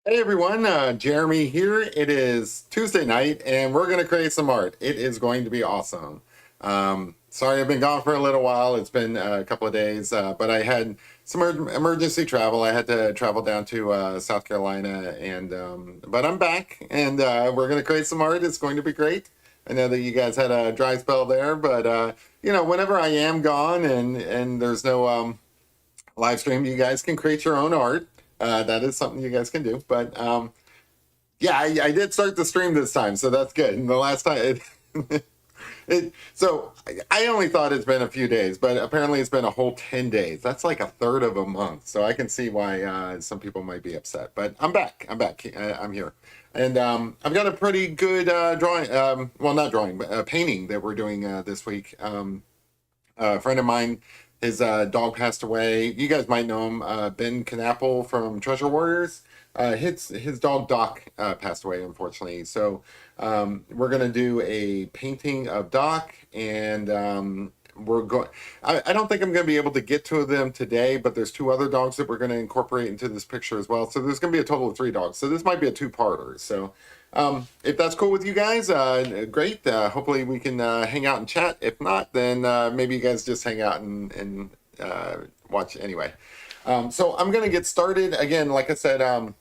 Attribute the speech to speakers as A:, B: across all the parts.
A: Hey everyone, Jeremy here. It is Tuesday night and we're going to create some art. It is going to be awesome. Sorry I've been gone for a little while. It's been a couple of days, but I had some emergency travel. I had to travel down to South Carolina, and but I'm back and we're going to create some art. It's going to be great. I know that you guys had a dry spell there, but whenever I am gone and there's no live stream, you guys can create your own art. That is something you guys can do. But yeah, I did start the stream this time, so that's good. And the last time, so I only thought it's been a few days, but apparently it's been a whole 10 days. That's like a third of a month. So I can see why some people might be upset. But I'm back. I'm back. I'm here. And I've got a pretty good drawing, well, not drawing, but painting that we're doing this week. A friend of mine, his dog passed away. You guys might know him, Ben Knappel from Treasure Warriors. His dog Doc passed away, unfortunately. So we're gonna do a painting of Doc, and we're going. I don't think I'm gonna be able to get to them today, but there's two other dogs that we're gonna incorporate into this picture as well. So there's gonna be a total of three dogs. So this might be a two-parter. So if that's cool with you guys, great. Hopefully we can hang out and chat. If not, then maybe you guys just hang out and watch anyway. So I'm going to get started. Again, like I said,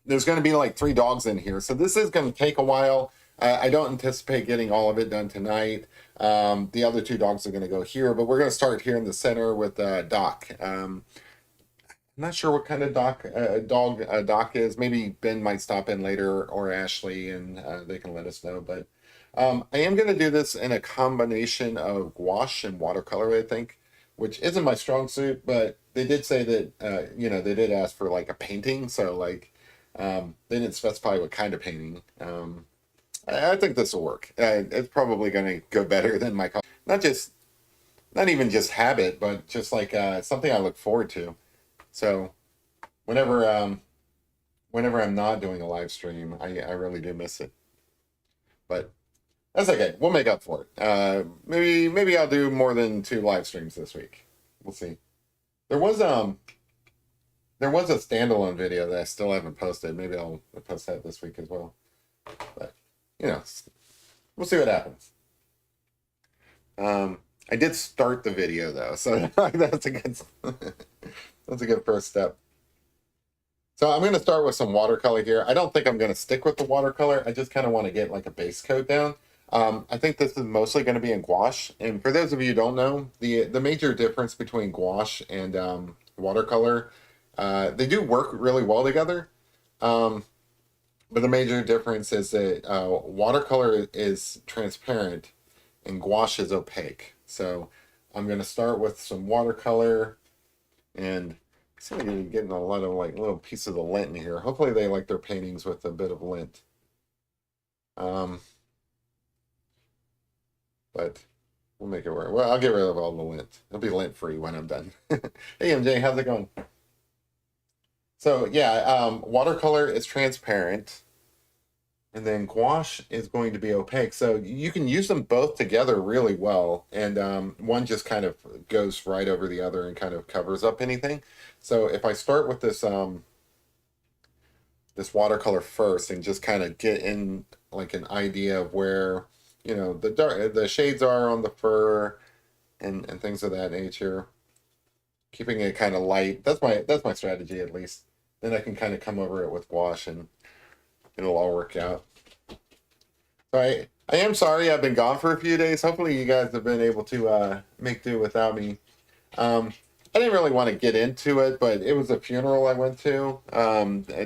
A: there's going to be like three dogs in here. So this is going to take a while. I don't anticipate getting all of it done tonight. The other two dogs are going to go here, but we're going to start here in the center with Doc. I'm not sure what kind of dog Doc is. Maybe Ben might stop in later, or Ashley, and they can let us know. But I am going to do this in a combination of gouache and watercolor, I think, which isn't my strong suit. But they did say that they did ask for like a painting, so like they didn't specify what kind of painting. I think this will work. It's probably going to go better than my not even just habit, but just like something I look forward to. So whenever whenever I'm not doing a live stream, I really do miss it. But that's okay. We'll make up for it. Maybe I'll do more than two live streams this week. We'll see. There was there was a standalone video that I still haven't posted. Maybe I'll post that this week as well. But you know, we'll see what happens. I did start the video though, so that's a good that's a good first step. So I'm going to start with some watercolor here. I don't think I'm going to stick with the watercolor. I just kind of want to get like a base coat down. I think this is mostly going to be in gouache. And for those of you who don't know, the major difference between gouache and watercolor, they do work really well together. Um, but the major difference is that watercolor is transparent and gouache is opaque. So I'm going to start with some watercolor, and seem like you're getting a lot of like little pieces of lint in here. Hopefully they like their paintings with a bit of lint. Um, but we'll make it work. Well, I'll get rid of all the lint. It'll be lint free when I'm done. Hey MJ, how's it going? So yeah, watercolor is transparent, and then gouache is going to be opaque. So you can use them both together really well, and one just kind of goes right over the other and kind of covers up anything. So if I start with this watercolor first and just kind of get in like an idea of where the shades are on the fur and things of that nature, keeping it kind of light. That's my strategy, at least. Then I can kind of come over it with gouache and it'll all work out. So I am sorry I've been gone for a few days. Hopefully you guys have been able to make do without me. I didn't really want to get into it, but it was a funeral I went to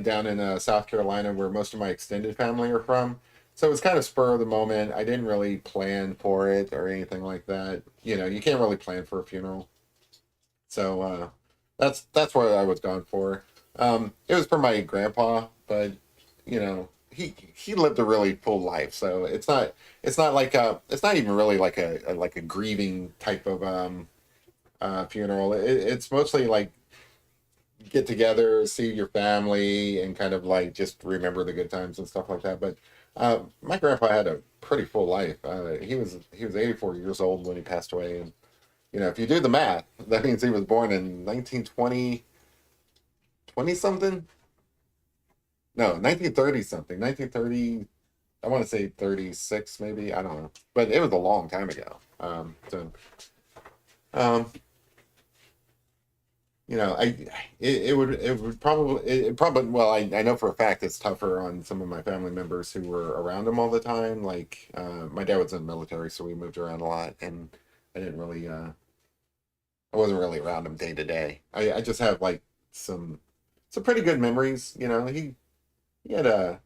A: down in South Carolina, where most of my extended family are from. So it was kind of spur of the moment. I didn't really plan for it or anything like that. You can't really plan for a funeral. So that's what I was gone for. It was for my grandpa, but he lived a really full life. So it's not like it's not even really like a grieving type of funeral. It's mostly like get together, see your family, and kind of like just remember the good times and stuff like that. But my grandpa had a pretty full life. He was 84 years old when he passed away, and if you do the math, that means he was born in 1920, 20 something. No, 1930 something. 1930. I want to say 36, maybe. I don't know, but it was a long time ago. Um, it probably well, I know for a fact it's tougher on some of my family members who were around him all the time. Like my dad was in the military, so we moved around a lot, and I didn't really I wasn't really around him day to day. I just have like some some pretty good memories. He had a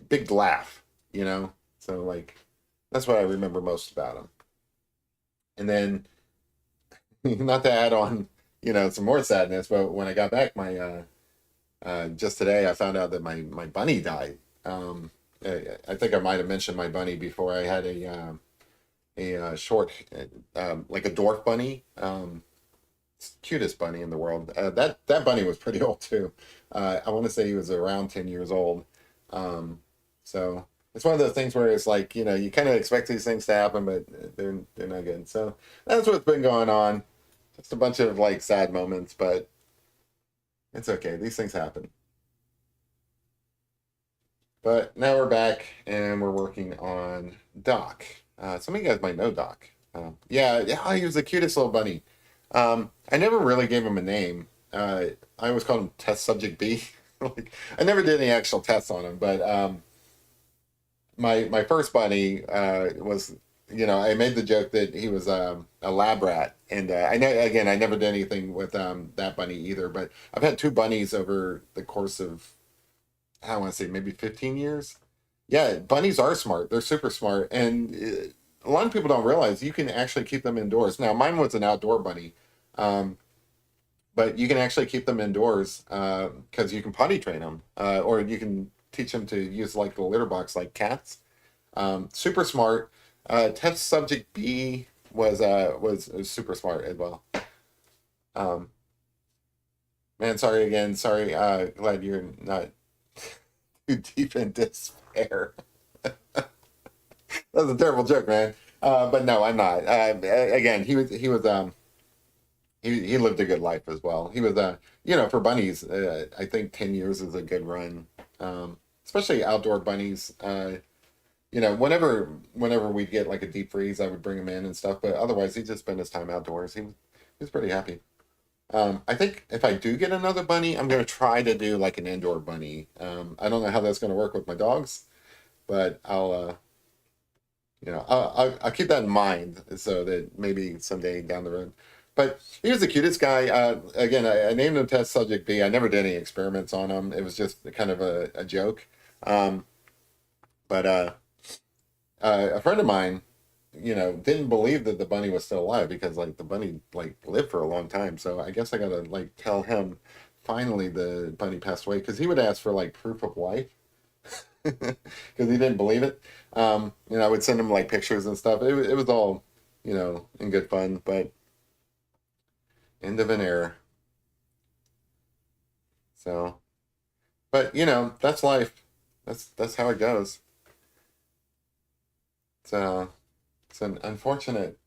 A: big laugh, you know. So like that's what I remember most about him. And then not to add on, some more sadness, but when I got back, my just today I found out that my bunny died. I think I might have mentioned my bunny before. I had a short, like a dwarf bunny, cutest bunny in the world. That bunny was pretty old too. I want to say he was around 10 years old. Um, so it's one of those things where it's like you kind of expect these things to happen, but they're not good. So that's what's been going on. Just a bunch of like sad moments, but it's okay. These things happen. But now we're back and we're working on Doc. Some of you guys might know Doc. Yeah, yeah, he was the cutest little bunny. I never really gave him a name. I always called him Test Subject B. Like, I never did any actual tests on him, but my first bunny was, I made the joke that he was a lab rat, and I know again I never did anything with that bunny either. But I've had two bunnies over the course of I want to say maybe 15 years. Yeah, bunnies are smart. They're super smart. And a lot of people don't realize you can actually keep them indoors. Now, mine was an outdoor bunny, um, but you can actually keep them indoors because you can potty train them or you can teach them to use like the litter box like cats. Super smart. Test subject B was super smart as well. Um, man, sorry again. Sorry. Glad you're not too deep in despair. That was a terrible joke, man. But no, I'm not. Again, he lived a good life as well. He was for bunnies, I think 10 years is a good run. Especially outdoor bunnies. Whenever we'd get like a deep freeze, I would bring him in and stuff. But otherwise, he just spent his time outdoors. He was pretty happy. I think if I do get another bunny, I'm gonna try to do like an indoor bunny. I don't know how that's gonna work with my dogs, but I'll keep that in mind so that maybe someday down the road. But he was the cutest guy. Again, I named him Test Subject B. I never did any experiments on him. It was just kind of a joke. Um, but a friend of mine, didn't believe that the bunny was still alive because like the bunny like lived for a long time. So I guess I gotta like tell him finally the bunny passed away because he would ask for like proof of life because he didn't believe it. I would send him like pictures and stuff. It was all, in good fun, but end of an era. So, but that's life. That's how it goes. It's it's an unfortunate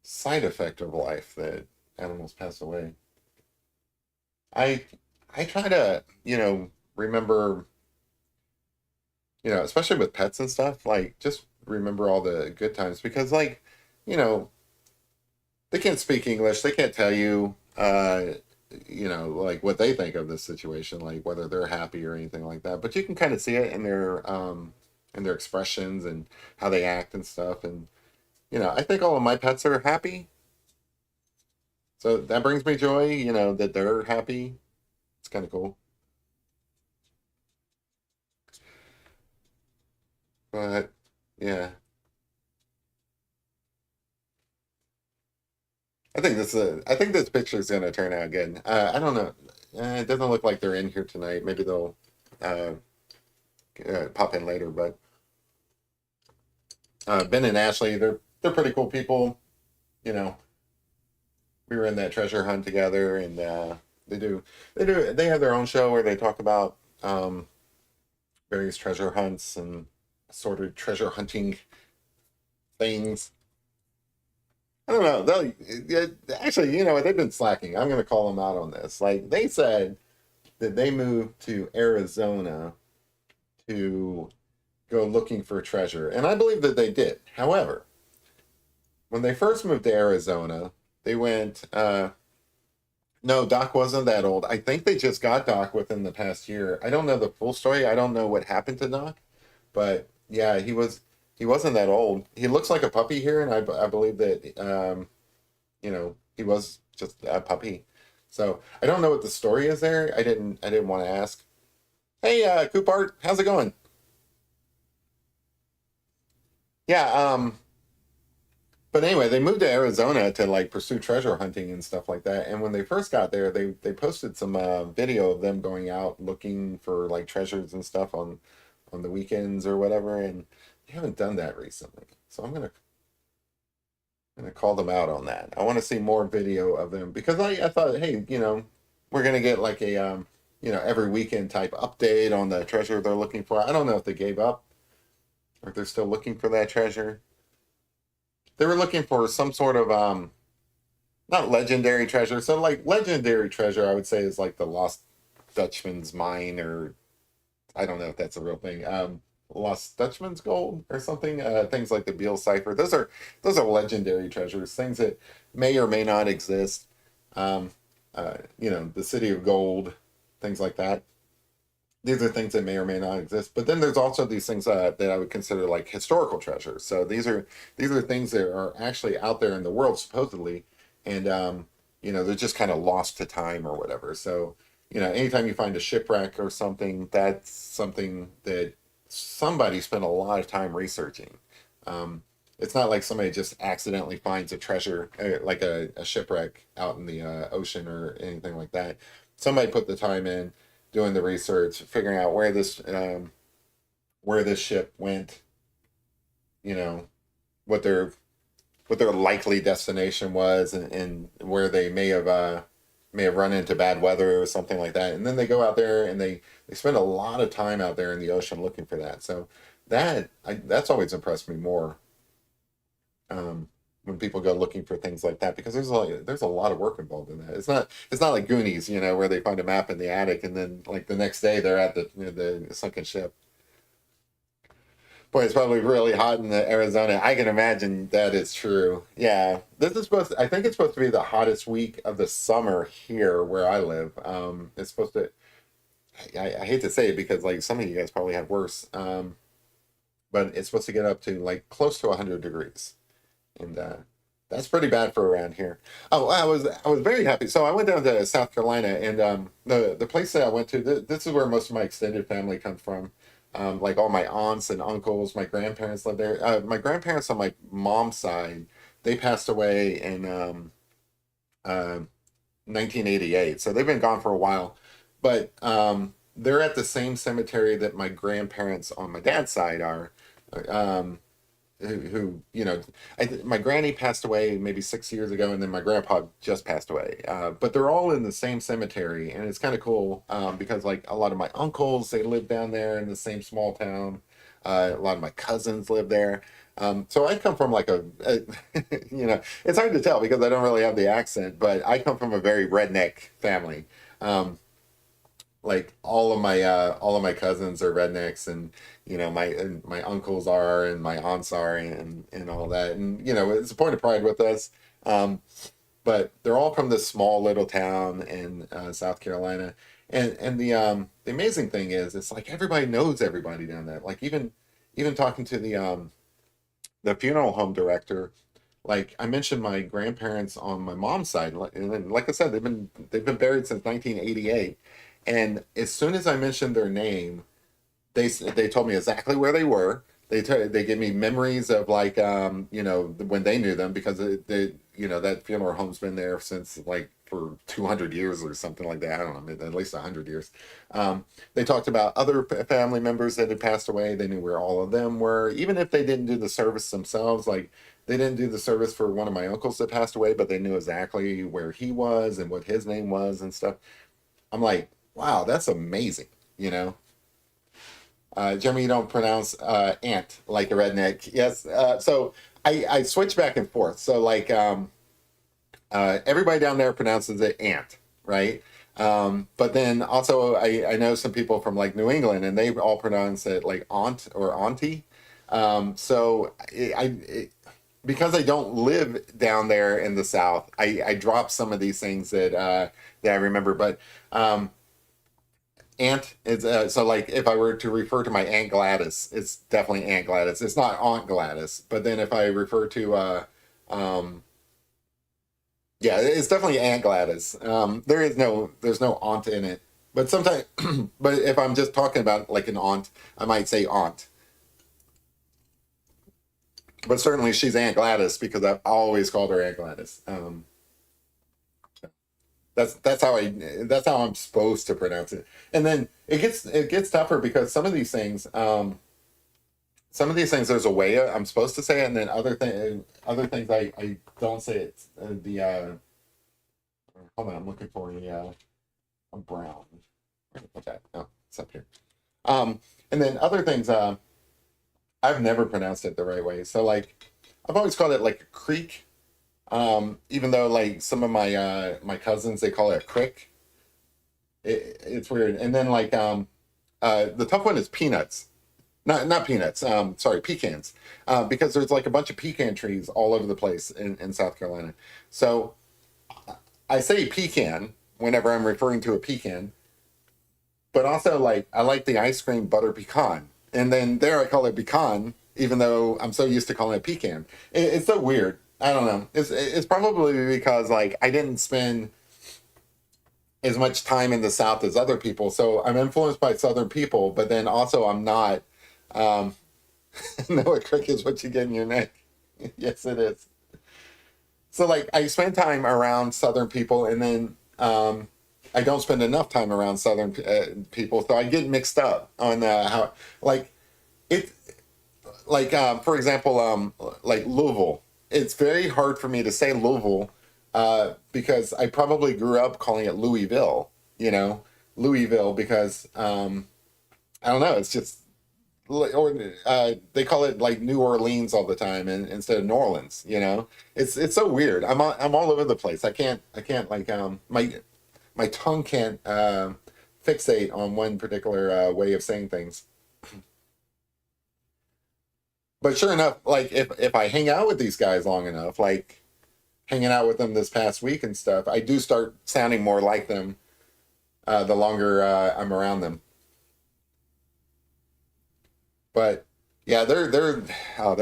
A: side effect of life that animals pass away. I I try to, remember, especially with pets and stuff, like just remember all the good times because like, you know, they can't speak English. They can't tell you, like what they think of this situation, like whether they're happy or anything like that. But you can kind of see it in their expressions and how they act and stuff. And I think all of my pets are happy, so that brings me joy. That they're happy. It's kind of cool. But yeah, I think this picture is gonna turn out good. I don't know. It doesn't look like they're in here tonight. Maybe they'll uh, pop in later. But Ben and Ashley, they're pretty cool people. You know, we were in that treasure hunt together, and they have their own show where they talk about various treasure hunts and sort of treasure hunting things. I don't know. Actually, what? They've been slacking. I'm going to call them out on this. Like they said, that they moved to Arizona to go looking for treasure. And I believe that they did. However, when they first moved to Arizona, they went, no, Doc wasn't that old. I think they just got Doc within the past year. I don't know the full story. I don't know what happened to Doc, but yeah, he wasn't that old. He looks like a puppy here, and I believe that he was just a puppy. So I don't know what the story is there. I didn't want to ask. Hey, Coopart, how's it going? Yeah, but anyway, they moved to Arizona to like pursue treasure hunting and stuff like that. And when they first got there, they posted some video of them going out looking for like treasures and stuff on the weekends or whatever. And they haven't done that recently, so I'm gonna call them out on that. I want to see more video of them because I thought, hey, we're gonna get like a every weekend type update on the treasure they're looking for. I don't know if they gave up or if they're still looking for that treasure. They were looking for some sort of not legendary treasure. So like legendary treasure, I would say is like the Lost Dutchman's mine, or I don't know if that's a real thing. Lost Dutchman's gold or something. Things like the Beale cipher. Those are legendary treasures. Things that may or may not exist. The city of gold, things like that. These are things that may or may not exist. But then there's also these things that I would consider like historical treasures. So these are things that are actually out there in the world supposedly, and they're just kind of lost to time or whatever. So anytime you find a shipwreck or something, that's something that somebody spent a lot of time researching. Um, it's not like somebody just accidentally finds a treasure, like a shipwreck out in the ocean or anything like that. Somebody put the time in doing the research, figuring out where this ship went, you know, what their likely destination was, and where they may have run into bad weather or something like that. And then they go out there and they spend a lot of time out there in the ocean looking for that. So that's always impressed me more, when people go looking for things like that, because there's a lot of work involved in that. It's not like Goonies, where they find a map in the attic and then like the next day they're at the sunken ship. Boy, it's probably really hot in the Arizona. I can imagine that is true. Yeah, I think it's supposed to be the hottest week of the summer here where I live. It's supposed to. I hate to say it because like some of you guys probably have worse. But it's supposed to get up to like close to 100 degrees, and that's pretty bad for around here. Oh, I was very happy. So I went down to South Carolina, and the place that I went to, this is where most of my extended family comes from. Like all my aunts and uncles, my grandparents live there. My grandparents on my mom's side, they passed away in uh, 1988, so they've been gone for a while. But they're at the same cemetery that my grandparents on my dad's side are. Um, who my granny passed away maybe 6 years ago, and then my grandpa just passed away, but they're all in the same cemetery, and it's kind of cool, because like a lot of my uncles, they live down there in the same small town. A lot of my cousins live there. So I come from like it's hard to tell because I don't really have the accent, but I come from a very redneck family. um, like all of my cousins are rednecks, and my uncles are, and my aunts are, and all that, and it's a point of pride with us. um but they're all from this small little town in South Carolina, and the amazing thing is it's like everybody knows everybody down there, like even talking to the funeral home director. Like I mentioned, my grandparents on my mom's side, and then, like I said, they've been buried since 1988. And as soon as I mentioned their name, they told me exactly where they were. They gave me memories of like when they knew them, because that funeral home's been there since like for 200 years or something like that. I don't know, at least 100 years. They talked about other family members that had passed away. They knew where all of them were, even if they didn't do the service themselves. Like they didn't do the service for one of my uncles that passed away, but they knew exactly where he was and what his name was and stuff. I'm like, wow, that's amazing. You know, Jeremy, you don't pronounce ant like a redneck. Yes. So I switch back and forth. So like everybody down there pronounces it ant, right? But then also I know some people from like New England and they all pronounce it like aunt or auntie. So because I don't live down there in the South, I drop some of these things that I remember. But um, aunt is so like if I were to refer to my Aunt Gladys, it's definitely Aunt Gladys. It's not Aunt Gladys. But then if I refer to um, yeah, it's definitely Aunt Gladys. There's no aunt in it. But sometimes, but if I'm just talking about like an aunt, I might say aunt. But certainly she's Aunt Gladys because I've always called her Aunt Gladys. That's how I'm supposed to pronounce it. And then it gets tougher because some of these things there's a way I'm supposed to say it, and then other things I don't say it. The hold on, I'm looking for a brown. Where did I put that? Oh, it's up here. And then other things I've never pronounced it the right way. So like I've always called it like a creek. Even though like some of my cousins they call it a crick. It's weird. And then like the tough one is peanuts. Not peanuts. Sorry, pecans. Because there's like a bunch of pecan trees all over the place in South Carolina. So I say pecan whenever I'm referring to a pecan, but also like I like the ice cream butter pecan, and then there I call it pecan, even though I'm so used to calling it pecan. It's so weird. I don't know. It's probably because like I didn't spend as much time in the South as other people, so I'm influenced by Southern people, but then also I'm not. Um, no, a crick is what you get in your neck. Yes, it is. So like I spend time around Southern people, and then I don't spend enough time around Southern people, so I get mixed up on how like it like for example like Louisville. It's very hard for me to say Louisville because I probably grew up calling it Louisville. You know, Louisville because I don't know. It's just or they call it like New Orleans all the time, and instead of New Orleans. You know, it's so weird. I'm all over the place. I can't like my tongue can't fixate on one particular way of saying things. But sure enough, like if I hang out with these guys long enough, like hanging out with them this past week and stuff, I do start sounding more like them the longer I'm around them. But yeah, they're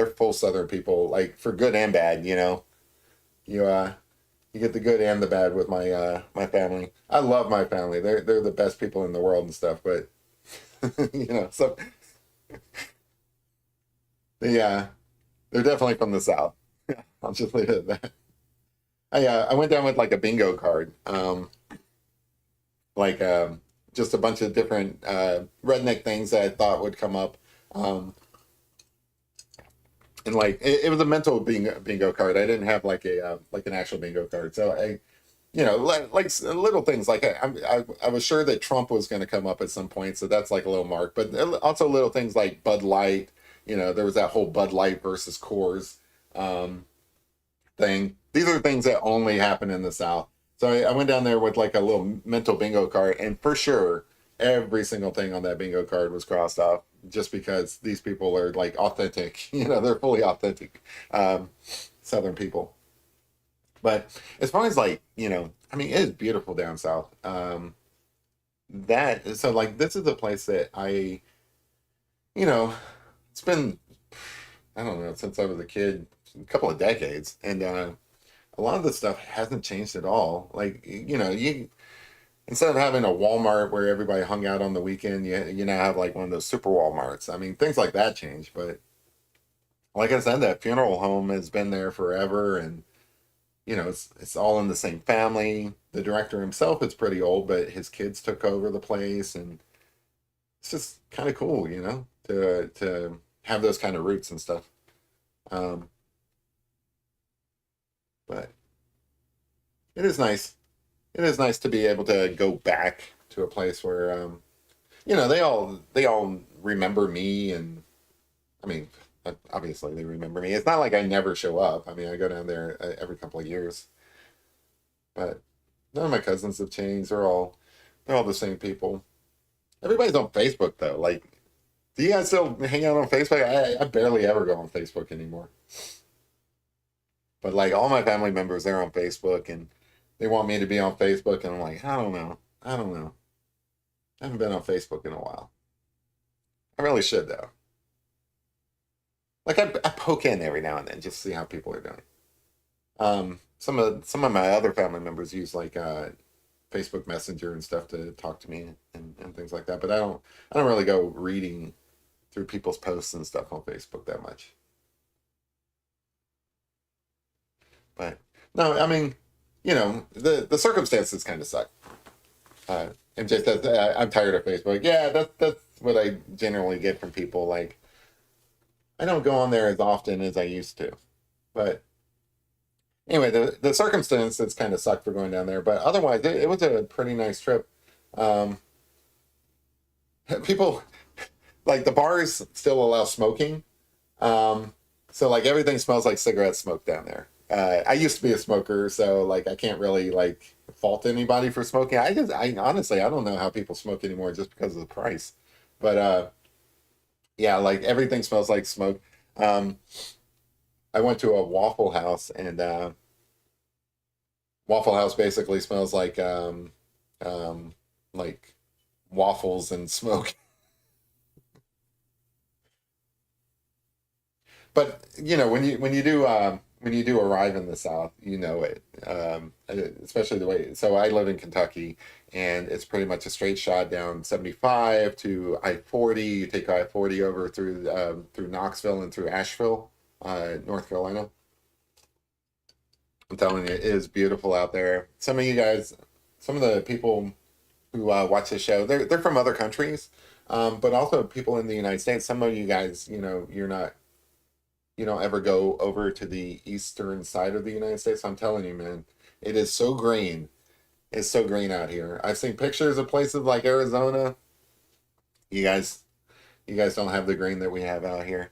A: full Southern people, like for good and bad. You know, you you get the good and the bad with my family. I love my family. They're the best people in the world and stuff. But you know, so yeah, they're definitely from the South. I'll just leave it at that. I went down with like a bingo card, like just a bunch of different redneck things that I thought would come up. Um, and like it was a mental bingo card. I didn't have like an actual bingo card. So I, you know, little things like I was sure that Trump was going to come up at some point, so that's like a little mark. But also little things like Bud Light. You know, there was that whole Bud Light versus Coors um, thing. These are things that only happen in the South. So I went down there with like a little mental bingo card, and for sure, every single thing on that bingo card was crossed off, just because these people are like authentic. You know, they're fully authentic Southern people. But as far as like, you know, I mean, it is beautiful down south. That so like this is a place that you know, it's been I don't know since I was a kid, a couple of decades, and a lot of the stuff hasn't changed at all. Like you know, you instead of having a Walmart where everybody hung out on the weekend, you now have like one of those super Walmarts. I mean, things like that change, but like I said, that funeral home has been there forever, and you know, it's all in the same family. The director himself is pretty old, but his kids took over the place, and it's just kind of cool, you know, to have those kind of roots and stuff. Um, but it is nice. It is nice to be able to go back to a place where you know they all remember me, and I mean, obviously they remember me. It's not like I never show up. I mean, I go down there every couple of years, but none of my cousins have changed. They're all They're all the same people. Everybody's on Facebook though. Like, do you guys still hang out on Facebook? I barely ever go on Facebook anymore. But like all my family members, they're on Facebook and they want me to be on Facebook, and I'm like, I don't know. I don't know. I haven't been on Facebook in a while. I really should though. Like I poke in every now and then just to see how people are doing. Some of my other family members use like Facebook Messenger and stuff to talk to me and things like that. But I don't really go reading through people's posts and stuff on Facebook that much. But no, I mean, the circumstances kind of suck. MJ says, I'm tired of Facebook. Yeah, that's what I generally get from people. Like, I don't go on there as often as I used to. But anyway, the circumstances kind of sucked for going down there. But otherwise, it was a pretty nice trip. Um, People, like, the bars still allow smoking. So, like, everything smells like cigarette smoke down there. I used to be a smoker, so, like, I can't really, like, fault anybody for smoking. I honestly, I don't know how people smoke anymore just because of the price. But, yeah, like, everything smells like smoke. Um, I went to a Waffle House, and Waffle House basically smells like waffles and smoke. But when you do arrive in the South, you know it. Especially the way. So I live in Kentucky, and it's pretty much a straight shot down 75 to I-40. You take I-40 over through Knoxville and through Asheville, North Carolina. I'm telling you, it is beautiful out there. Some of you guys, some of the people who watch the show, they're from other countries, but also people in the United States. Some of you guys, you don't ever go over to the eastern side of the United States. I'm telling you, man, it is so green. It's so green out here. I've seen pictures of places like Arizona. You guys, you guys don't have the green that we have out here.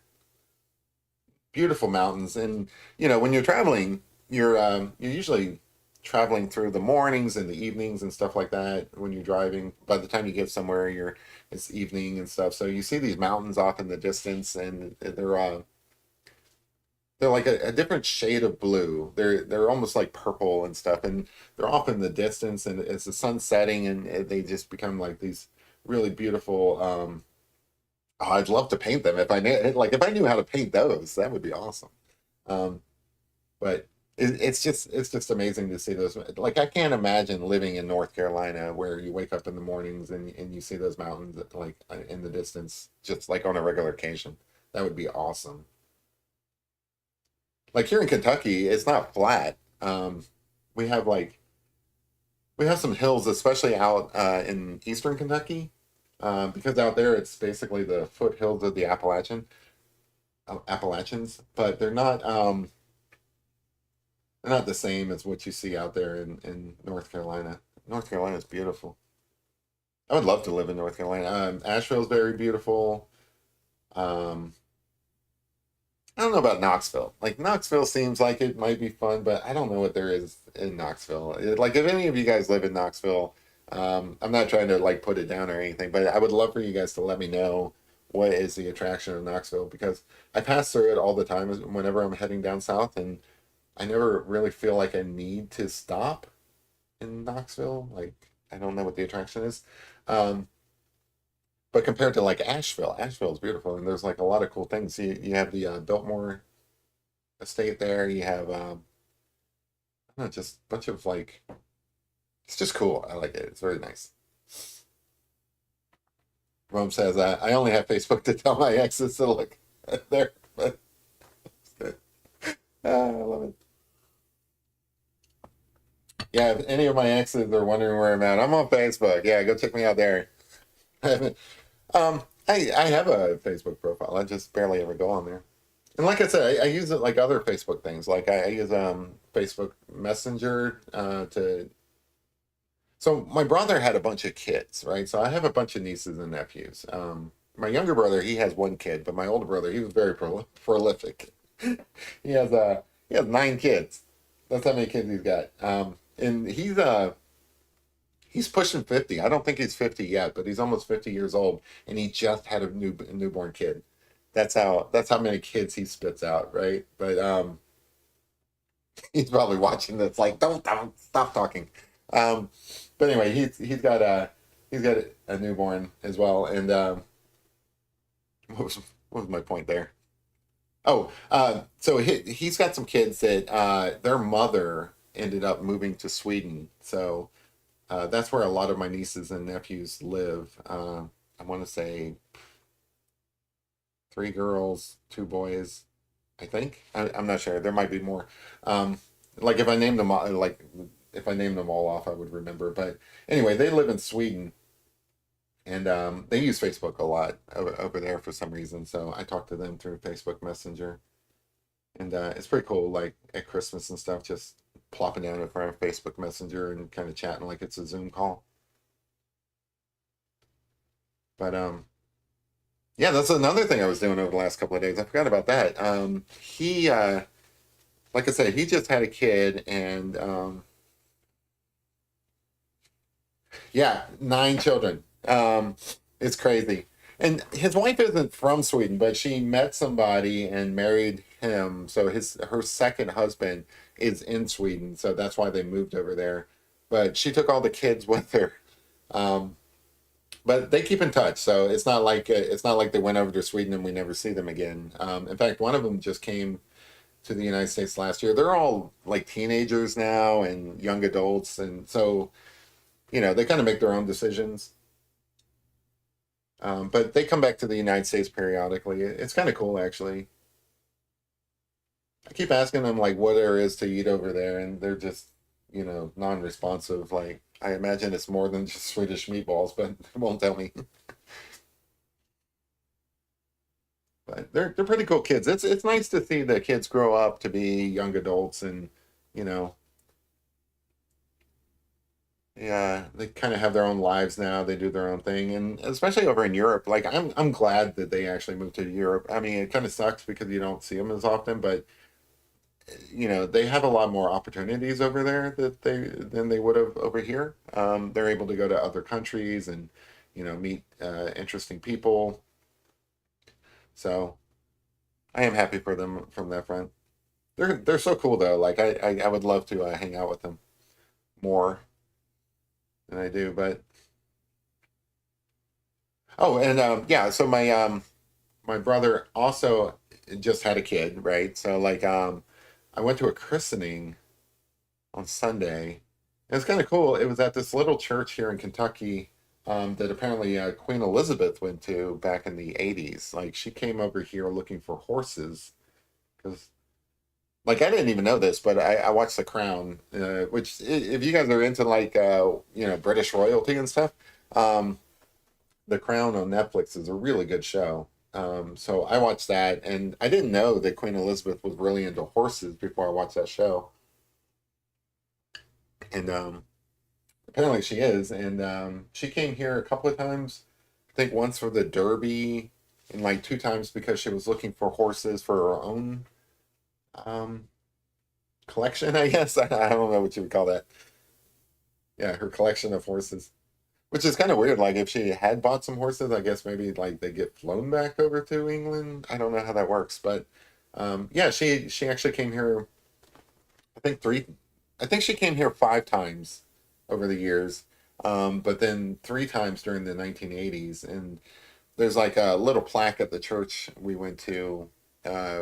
A: Beautiful mountains, and when you're traveling, you're usually traveling through the mornings and the evenings and stuff like that. When you're driving, by the time you get somewhere, it's evening and stuff. So you see these mountains off in the distance, and they're like a different shade of blue. They're almost like purple and stuff, and they're off in the distance, and it's the sun setting, and they just become like these really beautiful. Oh, I'd love to paint them if I knew how to paint those, that would be awesome. Um, but it's just amazing to see those. Like I can't imagine living in North Carolina where you wake up in the mornings and you see those mountains like in the distance, just like on a regular occasion. That would be awesome. Like here in Kentucky, it's not flat. We have like we have some hills, especially out in eastern Kentucky, because out there it's basically the foothills of the Appalachians, but they're not the same as what you see out there in North Carolina. North Carolina is beautiful. I would love to live in North Carolina. Asheville's very beautiful. Um, I don't know about Knoxville. Like Knoxville seems like it might be fun, but I don't know what there is in Knoxville. Like if any of you guys live in Knoxville, I'm not trying to like put it down or anything, but I would love for you guys to let me know what is the attraction of Knoxville because I pass through it all the time whenever I'm heading down south, and I never really feel like I need to stop in Knoxville. Like I don't know what the attraction is. Um, but compared to like Asheville is beautiful, and there's like a lot of cool things. You have the Biltmore estate there. You have I don't know, just a bunch of like it's just cool. I like it. It's very nice. Rome says I only have Facebook to tell my exes to look there, but I love it. Yeah, if any of my exes are wondering where I'm at, I'm on Facebook. Yeah, go check me out there. I haven't. I have a Facebook profile. I just barely ever go on there. And like I said, I use it like other Facebook things. Like I use Facebook Messenger to. So my brother had a bunch of kids, right? So I have a bunch of nieces and nephews. My younger brother, he has one kid, but my older brother, he was very prolific. He has 9 kids. That's how many kids he's got. And He's pushing 50. I don't think he's 50 yet, but he's almost 50 years old, and he just had a newborn kid. That's how many kids he spits out, right? But he's probably watching this like don't stop talking. Um, but anyway, he's got a newborn as well. And what was my point there? Oh, so he's got some kids that their mother ended up moving to Sweden. So that's where a lot of my nieces and nephews live. I want to say three girls, two boys. I think I'm not sure. There might be more. Um, like if I named them all, like if I named them all off, I would remember. But anyway, they live in Sweden, and they use Facebook a lot over there for some reason. So I talk to them through Facebook Messenger, and it's pretty cool. Like at Christmas and stuff, just plopping down in front of Facebook Messenger and kind of chatting like it's a Zoom call. But yeah, that's another thing I was doing over the last couple of days. I forgot about that. He like I said, he just had a kid, and yeah, nine children. It's crazy. And his wife isn't from Sweden, but she met somebody and married him. So her second husband is in Sweden, so that's why they moved over there. But she took all the kids with her. Um, but they keep in touch, so it's not like they went over to Sweden and we never see them again. In fact, one of them just came to the United States last year. They're all like teenagers now and young adults, and so they kind of make their own decisions. But they come back to the United States periodically. It's kind of cool, actually. I keep asking them like what there is to eat over there, and they're just non-responsive. Like I imagine it's more than just Swedish meatballs, but they won't tell me. But they're pretty cool kids. It's nice to see the kids grow up to be young adults, and you know yeah, they kind of have their own lives now. They do their own thing, and especially over in Europe. Like I'm glad that they actually moved to Europe. I mean, it kind of sucks because you don't see them as often, but they have a lot more opportunities over there than they would have over here. They're able to go to other countries and meet interesting people. So I am happy for them from that front. They're so cool though. Like I would love to hang out with them more than I do. But oh, and yeah, so my brother also just had a kid, right? So like I went to a christening on Sunday. It was kind of cool. It was at this little church here in Kentucky that apparently Queen Elizabeth went to back in the 80s. Like she came over here looking for horses because, like, I didn't even know this, but I watched The Crown, which if you guys are into like British royalty and stuff, um, The Crown on Netflix is a really good show. So I watched that, and I didn't know that Queen Elizabeth was really into horses before I watched that show. And apparently she is, and she came here a couple of times. I think once for the Derby, and like two times because she was looking for horses for her own um, collection. I guess I don't know what you would call that. Yeah, her collection of horses, which is kind of weird. Like if she had bought some horses, I guess maybe like they get flown back over to England. I don't know how that works, but yeah, she actually came here. I think three. I think she came here five times over the years, but then three times during the 1980s. And there's like a little plaque at the church we went to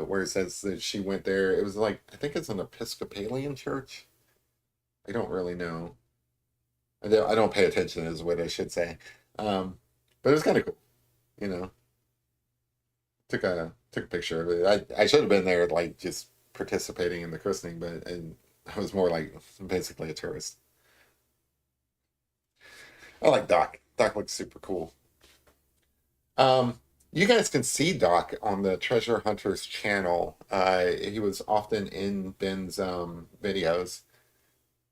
A: where it says that she went there. It was like I think it's an Episcopalian church. I don't really know. I don't pay attention is what I should say. Um, but it was kind of cool. You know, took a picture of it. I should have been there like just participating in the christening, but and I was more like basically a tourist. I like Doc. Doc looks super cool. You guys can see Doc on the Treasure Hunters channel. He was often in Ben's videos.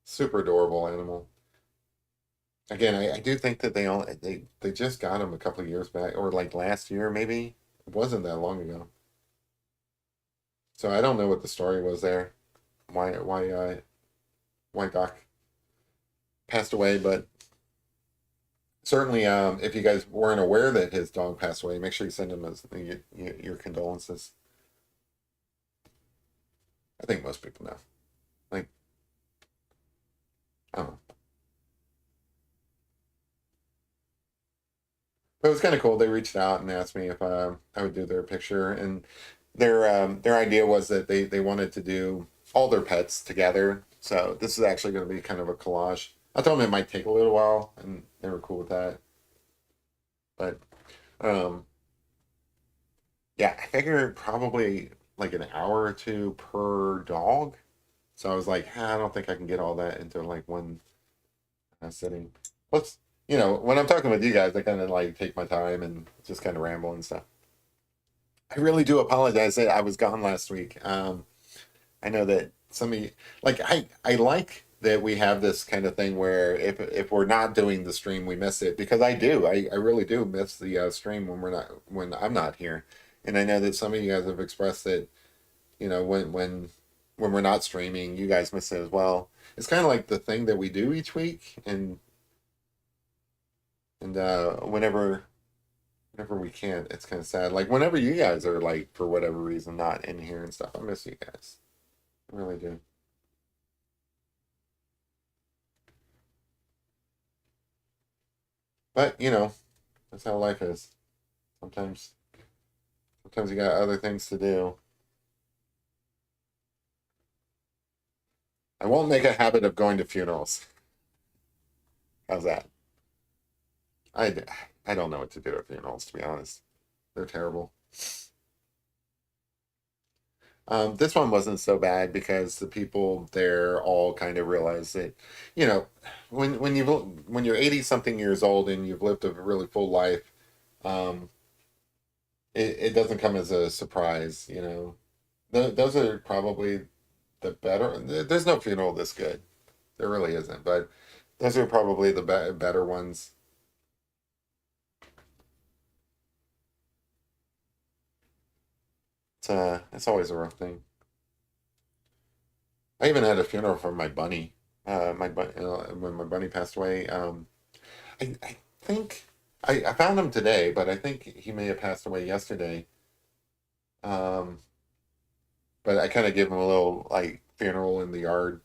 A: Super adorable animal. Again, I do think that they just got him a couple of years back, or like last year maybe. It wasn't that long ago. So I don't know what the story was there. Why Doc passed away, but Certainly, if you guys weren't aware that his dog passed away, make sure you send him your condolences. I think most people know. Like, I don't know. But it was kind of cool. They reached out and asked me if I would do their picture, and their idea was that they wanted to do all their pets together. So this is actually going to be kind of a collage. I told them it might take a little while, and they were cool with that. But um, yeah, I figured probably like an hour or two per dog. So I was like, I don't think I can get all that into like one sitting. Let's, when I'm talking with you guys, I kind of like take my time and just kind of ramble and stuff. I really do apologize that I was gone last week. I know that some of you, like, I like that we have this kind of thing where if we're not doing the stream, we miss it because I do. I really do miss the stream when I'm not here. And I know that some of you guys have expressed that, when we're not streaming, you guys miss it as well. It's kind of like the thing that we do each week, and whenever we can't, it's kind of sad. Like whenever you guys are like for whatever reason not in here and stuff, I miss you guys. I really do. But that's how life is. Sometimes, sometimes you got other things to do. I won't make a habit of going to funerals. How's that? I I don't know what to do at funerals, to be honest. They're terrible. This one wasn't so bad because the people there all kind of realized that, you know, when you're 80 something years old and you've lived a really full life, um, it doesn't come as a surprise. Those are probably the better. There's no funeral this good. There really isn't, but those are probably the better ones. It's always a rough thing. I even had a funeral for my bunny. When my bunny passed away. I think I found him today, but I think he may have passed away yesterday. Um, but I kind of gave him a little like funeral in the yard,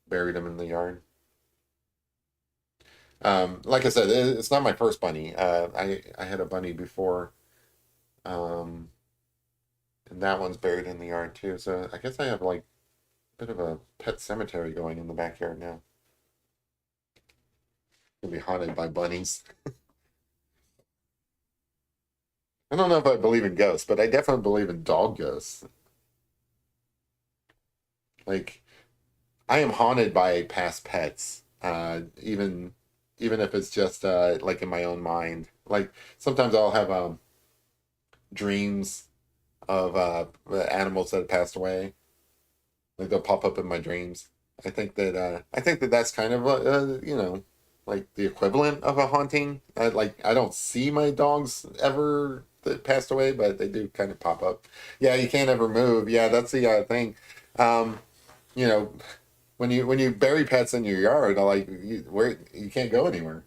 A: buried him in the yard. Like I said, it's not my first bunny. I had a bunny before, um, and that one's buried in the yard too. So I guess I have like a bit of a pet cemetery going in the backyard now. Gonna be haunted by bunnies. I don't know if I believe in ghosts, but I definitely believe in dog ghosts. Like I am haunted by past pets, even if it's just like in my own mind. Like sometimes I'll have dreams of animals that have passed away. Like they'll pop up in my dreams. I think that that's kind of like the equivalent of a haunting. Like I don't see my dogs ever that passed away, but they do kind of pop up. Yeah, you can't ever move. Yeah, that's the thing. Um, you know, when you bury pets in your yard, like where you can't go anywhere.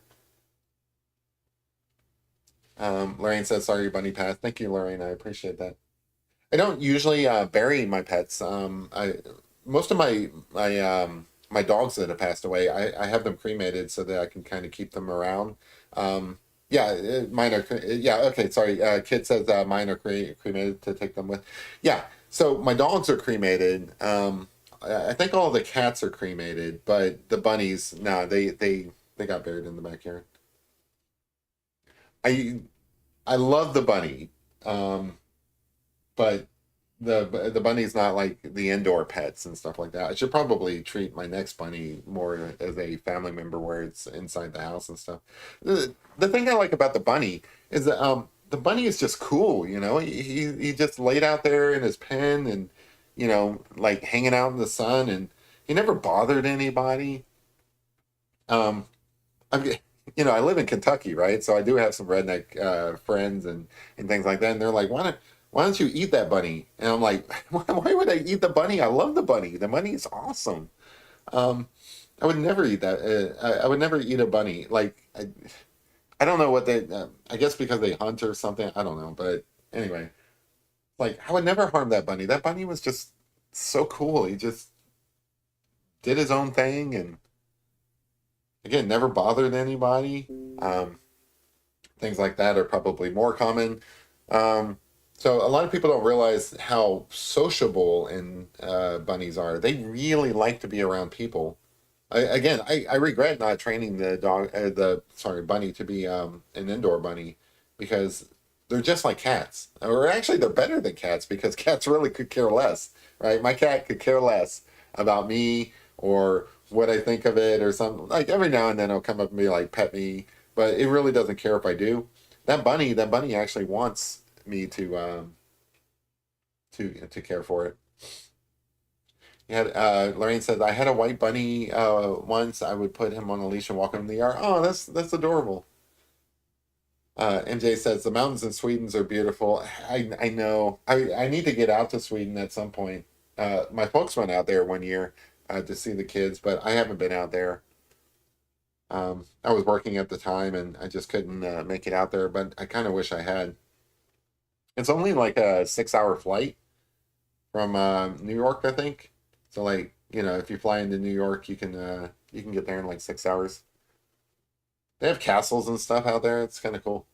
A: Lorraine says, "Sorry, your bunny passed." Thank you, Lorraine. I appreciate that. I don't usually bury my pets. I most of my dogs that have passed away, I have them cremated so that I can kind of keep them around. Yeah, mine are. Yeah, okay. Sorry. Kid says mine are cremated to take them with. Yeah. So my dogs are cremated. I think all the cats are cremated, but the bunnies, no, they got buried in the backyard. I I love the bunny. Um, but the bunny's not like the indoor pets and stuff like that. I should probably treat my next bunny more as a family member where it's inside the house and stuff. The thing I like about the bunny is that the bunny is just cool, he just laid out there in his pen and like hanging out in the sun and he never bothered anybody. Um I'm, I live in Kentucky, right? So I do have some redneck friends and things like that. And they're like, why don't you eat that bunny? And I'm like, why would I eat the bunny? I love the bunny. The bunny is awesome. Um, I would never eat that. I would never eat a bunny. Like, I don't know what they. I guess because they hunt or something. I don't know. But anyway, like I would never harm that bunny. That bunny was just so cool. He just did his own thing, and again, never bothered anybody. Um, Things like that are probably more common. Um, so a lot of people don't realize how sociable and bunnies are. They really like to be around people. I regret not training the bunny to be an indoor bunny because they're just like cats, or actually they're better than cats because cats really could care less, right? My cat could care less about me or what I think of it or something. Like every now and then it'll come up and be like pet me, but it really doesn't care if I do. That bunny actually wants me to care for it. Yeah, Lorraine says I had a white bunny once. I would put him on a leash and walk him in the yard. Oh, that's adorable. MJ says the mountains in Sweden are beautiful. I know. I need to get out to Sweden at some point. My folks went out there one year to see the kids, but I haven't been out there. I was working at the time and I just couldn't make it out there, but I kind of wish I had. It's only like a 6 hour flight from New York, I think. So like, if you fly into New York, you can get there in like 6 hours. They have castles and stuff out there. It's kind of cool.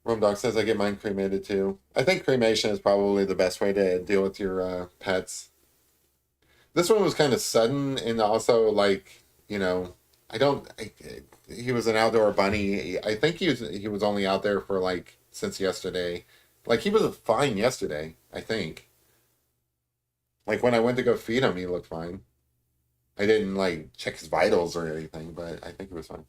A: Rum Dog says I get mine cremated too. I think cremation is probably the best way to deal with your pets. This one was kind of sudden and also like, I don't. I, he was an outdoor bunny. I think he was only out there for like since yesterday. Like he was fine yesterday. I think. Like when I went to go feed him, he looked fine. I didn't like check his vitals or anything, but I think he was fine.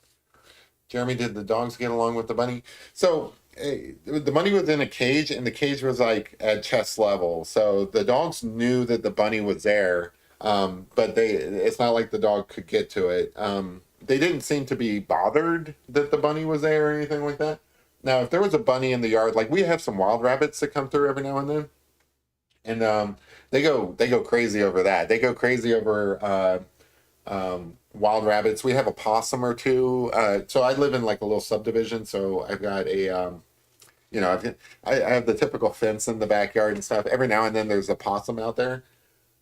A: Jeremy, did the dogs get along with the bunny? So the bunny was in a cage, and the cage was like at chest level. So the dogs knew that the bunny was there, but it's not like the dog could get to it. They didn't seem to be bothered that the bunny was there or anything like that. Now, if there was a bunny in the yard, like we have some wild rabbits that come through every now and then, and they go crazy over that. They go crazy over wild rabbits. We have a possum or two. So I live in like a little subdivision. So I've got I have the typical fence in the backyard and stuff. Every now and then there's a possum out there.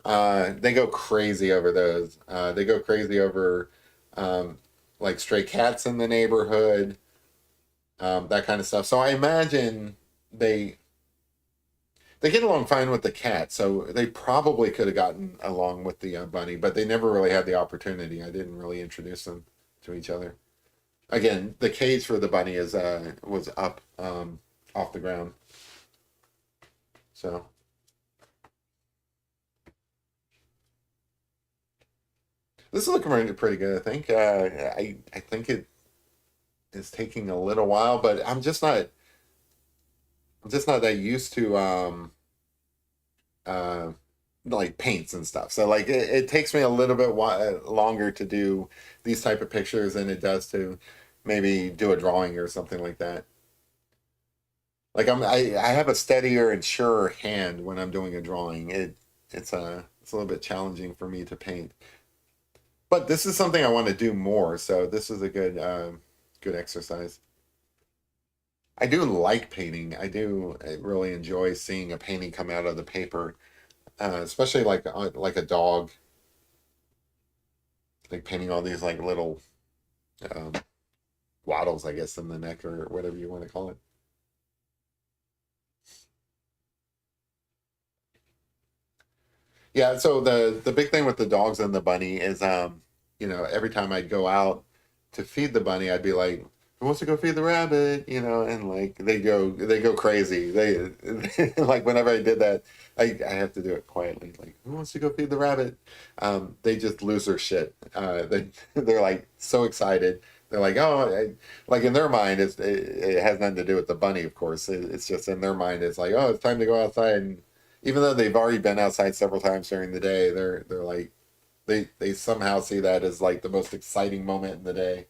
A: They go crazy over those. They go crazy over um, like stray cats in the neighborhood, that kind of stuff. So I imagine they they get along fine with the cat, so they probably could have gotten along with the bunny, but they never really had the opportunity. I didn't really introduce them to each other. Again, the cage for the bunny is was up off the ground. So this is looking pretty good. I think. I think it is taking a little while, but I'm just not that used to uh, like paints and stuff. So like it takes me a little bit longer to do these type of pictures than it does to maybe do a drawing or something like that. Like I have a steadier and surer hand when I'm doing a drawing. It's a little bit challenging for me to paint. But this is something I want to do more, so this is a good exercise. I do like painting. I really enjoy seeing a painting come out of the paper, especially like a dog, like painting all these like little um, waddles, I guess, in the neck or whatever you want to call it. Yeah, so the big thing with the dogs and the bunny is every time I'd go out to feed the bunny, I'd be like, "Who wants to go feed the rabbit?" And like they go crazy. They like whenever I did that, I have to do it quietly. Like, "Who wants to go feed the rabbit?" They just lose their shit. They're like so excited. They're like, "Oh," like in their mind, it has nothing to do with the bunny, of course. It's just in their mind, it's like, "Oh, it's time to go outside." And even though they've already been outside several times during the day, they're like they somehow see that as like the most exciting moment in the day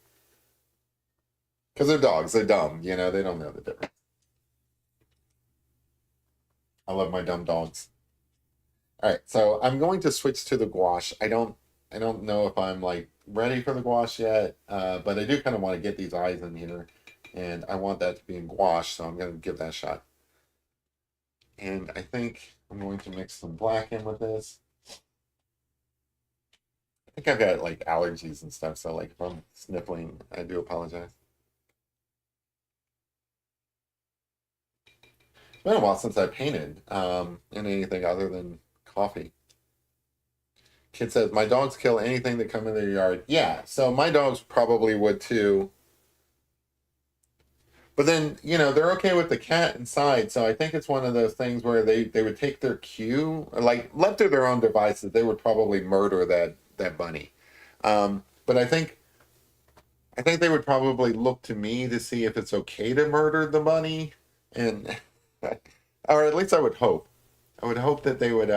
A: because they're dogs. They're dumb, they don't know the difference. I love my dumb dogs. All right, so I'm going to switch to the gouache. I don't. I don't know if I'm like ready for the gouache yet, but I do kind of want to get these eyes in here, and I want that to be in gouache, so I'm going to give that a shot. And I think I'm going to mix some black in with this. I think I've got like allergies and stuff, so like if I'm sniffling, I do apologize. It's been a while since I painted in anything other than coffee. Kid says, my dogs kill anything that come in their yard. Yeah, so my dogs probably would too. But then, they're okay with the cat inside. So I think it's one of those things where they would take their cue, like left to their own devices, they would probably murder that bunny. But I think they would probably look to me to see if it's okay to murder the bunny, and or at least I would hope. I would hope that they would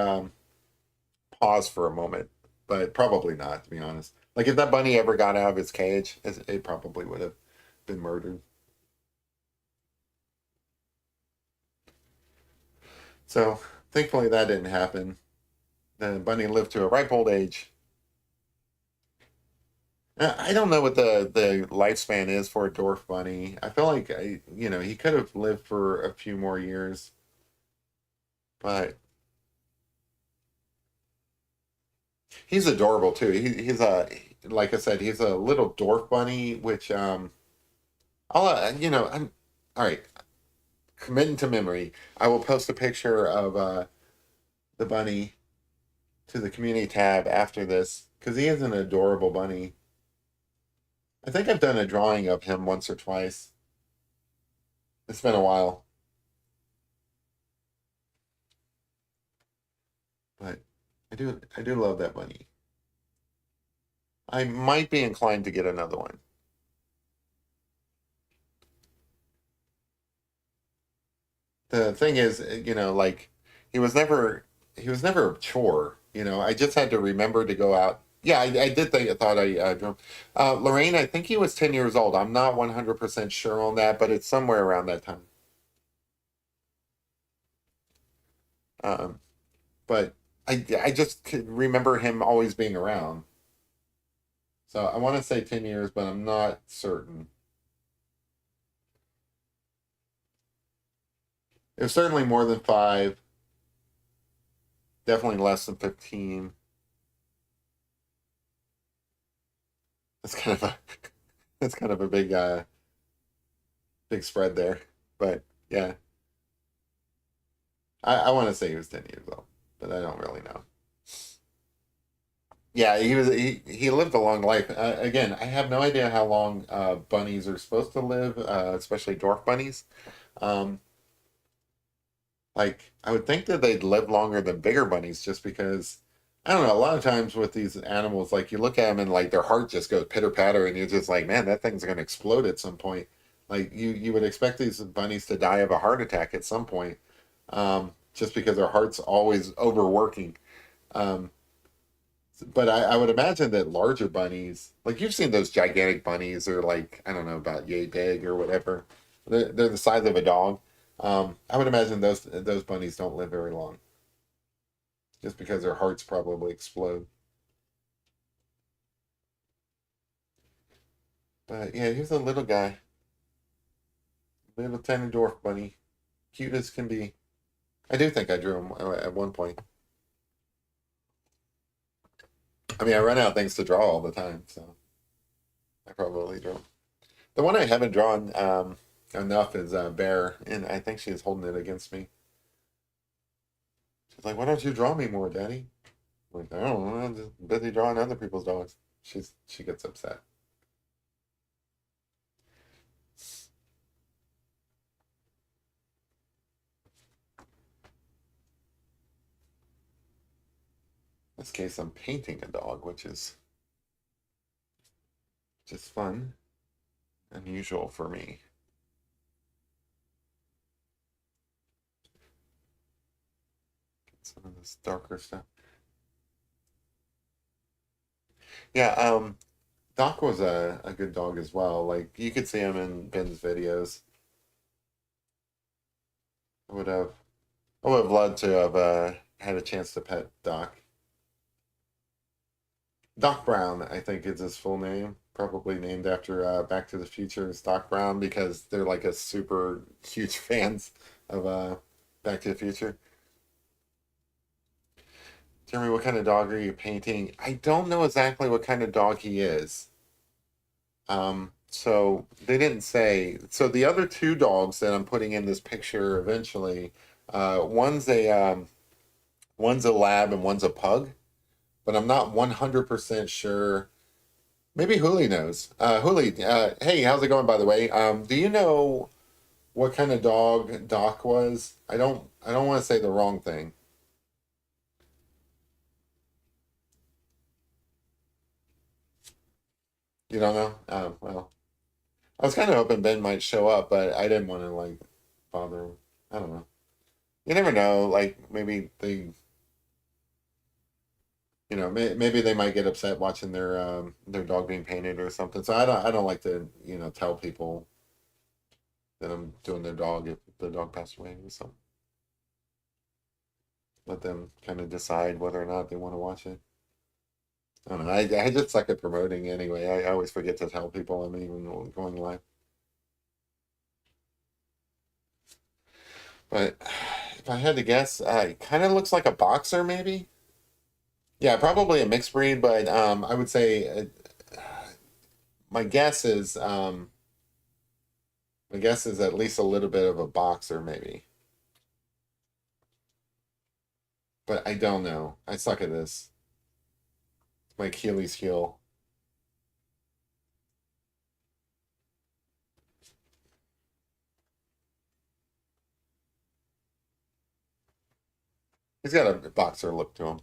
A: pause for a moment, but probably not, to be honest. Like if that bunny ever got out of its cage, it probably would have been murdered. So thankfully that didn't happen. The bunny lived to a ripe old age. I don't know what the lifespan is for a dwarf bunny. I feel like he could have lived for a few more years, but he's adorable too. He's a like I said, he's a little dwarf bunny, which I'll I'm all right. Committing to memory, I will post a picture of the bunny to the community tab after this because he is an adorable bunny. I think I've done a drawing of him once or twice. It's been a while, but I do love that bunny. I might be inclined to get another one. The thing is, like he was never a chore. I just had to remember to go out. Yeah, I did think I thought I drew. Lorraine, I think he was 10 years old. I'm not 100% sure on that, but it's somewhere around that time. Um, but I just could remember him always being around. So I want to say 10 years, but I'm not certain. It was certainly more than 5. Definitely less than 15. That's kind of a that's kind of a big spread there. But yeah, I want to say he was 10 years old, but I don't really know. Yeah, he lived a long life. Again, I have no idea how long bunnies are supposed to live, especially dwarf bunnies. Um, like I would think that they'd live longer than bigger bunnies, just because I don't know. A lot of times with these animals, like you look at them and like their heart just goes pitter patter, and you're just like, man, that thing's gonna explode at some point. Like you would expect these bunnies to die of a heart attack at some point, just because their heart's always overworking. Um, but I would imagine that larger bunnies, like you've seen those gigantic bunnies, or like I don't know about yay big or whatever, they're the size of a dog. I would imagine those bunnies don't live very long, just because their hearts probably explode. But yeah, he's a little guy, little tiny dwarf bunny, cute as can be. I do think I drew him at one point. I mean, I run out of things to draw all the time, so I probably drew him. The one I haven't drawn enough is Bear, and I think she's holding it against me. She's like, "Why don't you draw me more, Daddy?" I'm like, I don't know, I'm just busy drawing other people's dogs. She gets upset. In this case, I'm painting a dog, which is just fun, unusual for me. Some of this darker stuff. Yeah, Doc was a good dog as well. Like you could see him in Ben's videos. I would have I would have loved to have had a chance to pet Doc. Doc Brown, I think is his full name. Probably named after Back to the Future's Doc Brown because they're like a super huge fans of Back to the Future. Jeremy, what kind of dog are you painting? I don't know exactly what kind of dog he is. So they didn't say. So the other two dogs that I'm putting in this picture eventually, uh, one's a um, one's a lab and one's a pug, but I'm not 100% sure. Maybe Huli knows. Huli, hey, how's it going, by the way? Do you know what kind of dog Doc was? I don't want to say the wrong thing. You don't know? Well, I was kind of hoping Ben might show up, but I didn't want to like bother him. I don't know. You never know. Like maybe they, maybe they might get upset watching their dog being painted or something. So I don't like to tell people that I'm doing their dog if the dog passed away or something. Let them kind of decide whether or not they want to watch it. I don't know. I just suck at promoting anyway. I always forget to tell people I'm even going live. But if I had to guess, it kind of looks like a boxer, maybe. Yeah, probably a mixed breed, but I would say my guess is at least a little bit of a boxer, maybe. But I don't know. I suck at this. It's my Achilles heel. He's got a boxer look to him.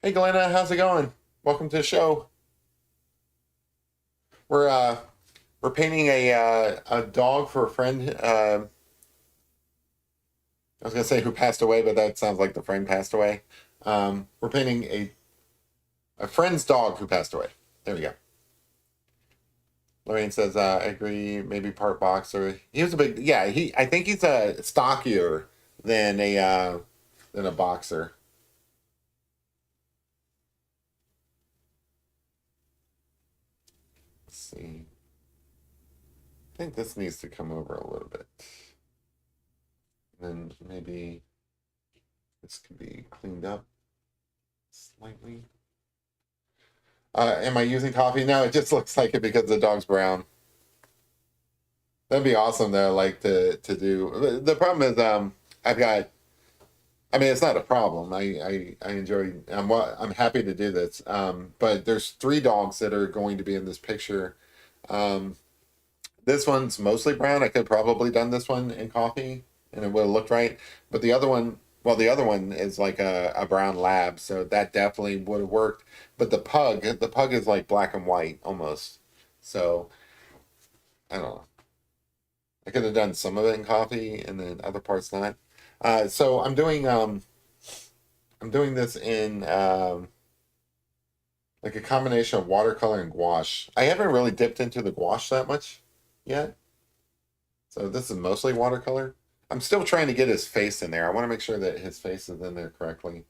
A: Hey, Glenna, how's it going? Welcome to the show. We're uh we're painting a dog for a friend. I was gonna say who passed away, but that sounds like the friend passed away. We're painting a friend's dog who passed away. There we go. Lorraine says, I agree, maybe part boxer. He was a big, yeah, I think he's a stockier than a boxer. Let's see. I think this needs to come over a little bit. And then maybe this could be cleaned up slightly. Am I using coffee? No, it just looks like it because the dog's brown. That'd be awesome though, like to do. The problem is, I've got. I mean, it's not a problem. I enjoy. I'm happy to do this. But there's three dogs that are going to be in this picture. Um, this one's mostly brown. I could probably done this one in coffee, and it would have looked right. But the other one, well, the other one is like a brown lab, so that definitely would have worked. But the pug is like black and white almost. So I don't know. I could have done some of it in coffee and then other parts not. So I'm doing this in like a combination of watercolor and gouache. I haven't really dipped into the gouache that much yet. So this is mostly watercolor. I'm still trying to get his face in there. I want to make sure that his face is in there correctly.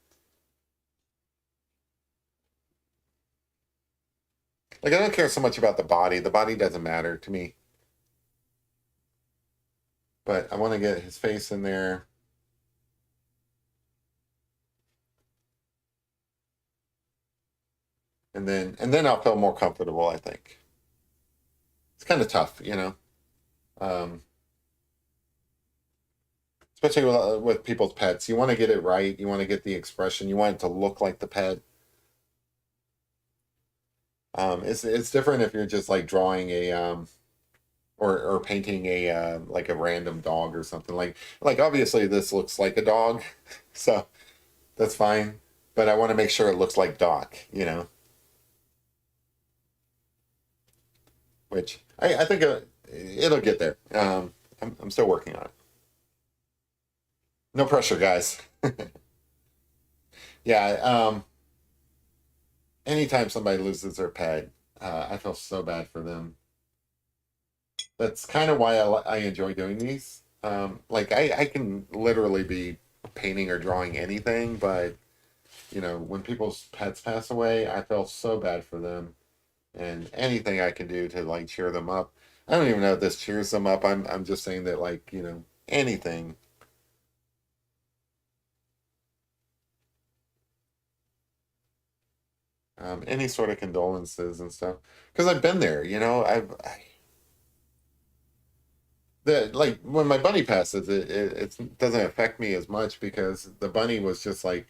A: Like I don't care so much about the body. The body doesn't matter to me. But I want to get his face in there. And then I'll feel more comfortable, I think. It's kind of tough, Um, especially with people's pets. You want to get it right. You want to get the expression. You want it to look like the pet. It's different if you're just like drawing a or painting a like a random dog or something like obviously this looks like a dog, so that's fine. But I want to make sure it looks like Doc, which I think it'll get there. I'm still working on it. No pressure, guys. Yeah. Anytime somebody loses their pet, I feel so bad for them. That's kind of why I enjoy doing these. Like I can literally be painting or drawing anything, but when people's pets pass away, I feel so bad for them, and anything I can do to like cheer them up. I don't even know if this cheers them up. I'm just saying that like, anything. Any sort of condolences and stuff. Because I've been there, like when my bunny passes, it doesn't affect me as much because the bunny was just like,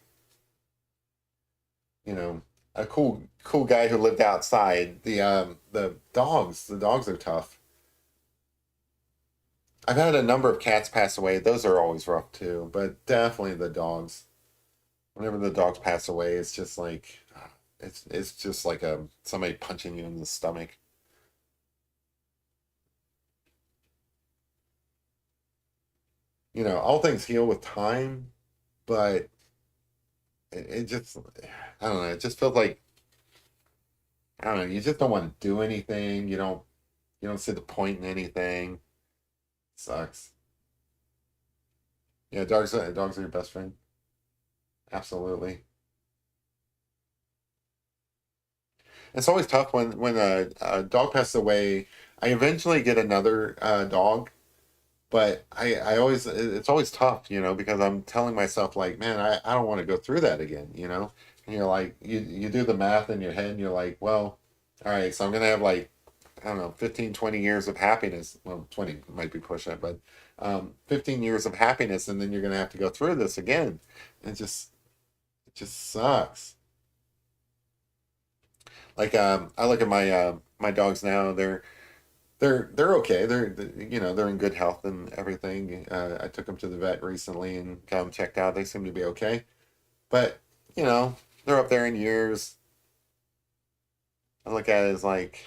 A: you know, a cool guy who lived outside. The dogs are tough. I've had a number of cats pass away. Those are always rough too, but definitely the dogs. Whenever the dogs pass away, it's just like it's just like somebody punching you in the stomach. All things heal with time, but it just I don't know. It just feels like I don't know. You just don't want to do anything. You don't see the point in anything. Sucks. Yeah, dogs are your best friend. Absolutely. It's always tough when a dog passes away. I eventually get another dog, but I always it's always tough, because I'm telling myself like, man, I don't want to go through that again, And you're like, you do the math in your head, and you're like, well, all right, so I'm gonna have like, I don't know, 15, 20 years of happiness. Well, 20 might be pushing it, but 15 years of happiness, and then you're gonna have to go through this again. It just sucks. Like I look at my dogs now. They're okay. They're in good health and everything. I took them to the vet recently and got them checked out. They seem to be okay, but you know they're up there in years. I look at it as like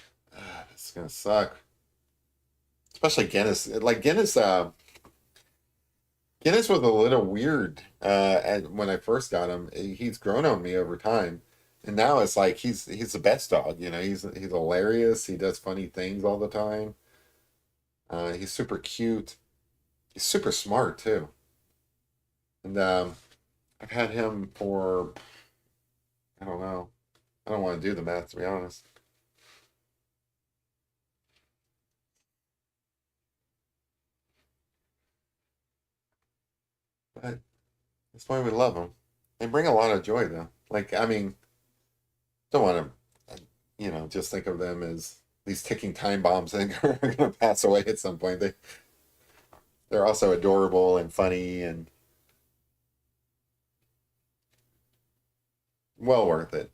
A: this is gonna suck. Especially Guinness. Like Guinness was a little weird when I first got him. He's grown on me over time, and now it's like he's the best dog. He's hilarious. He does funny things all the time. He's super cute. He's super smart too. And I've had him for I don't know. I don't want to do the math to be honest, but that's why we love them. They bring a lot of joy though. Like I mean, don't want to just think of them as these ticking time bombs that are going to pass away at some point. They're also adorable and funny and well worth it.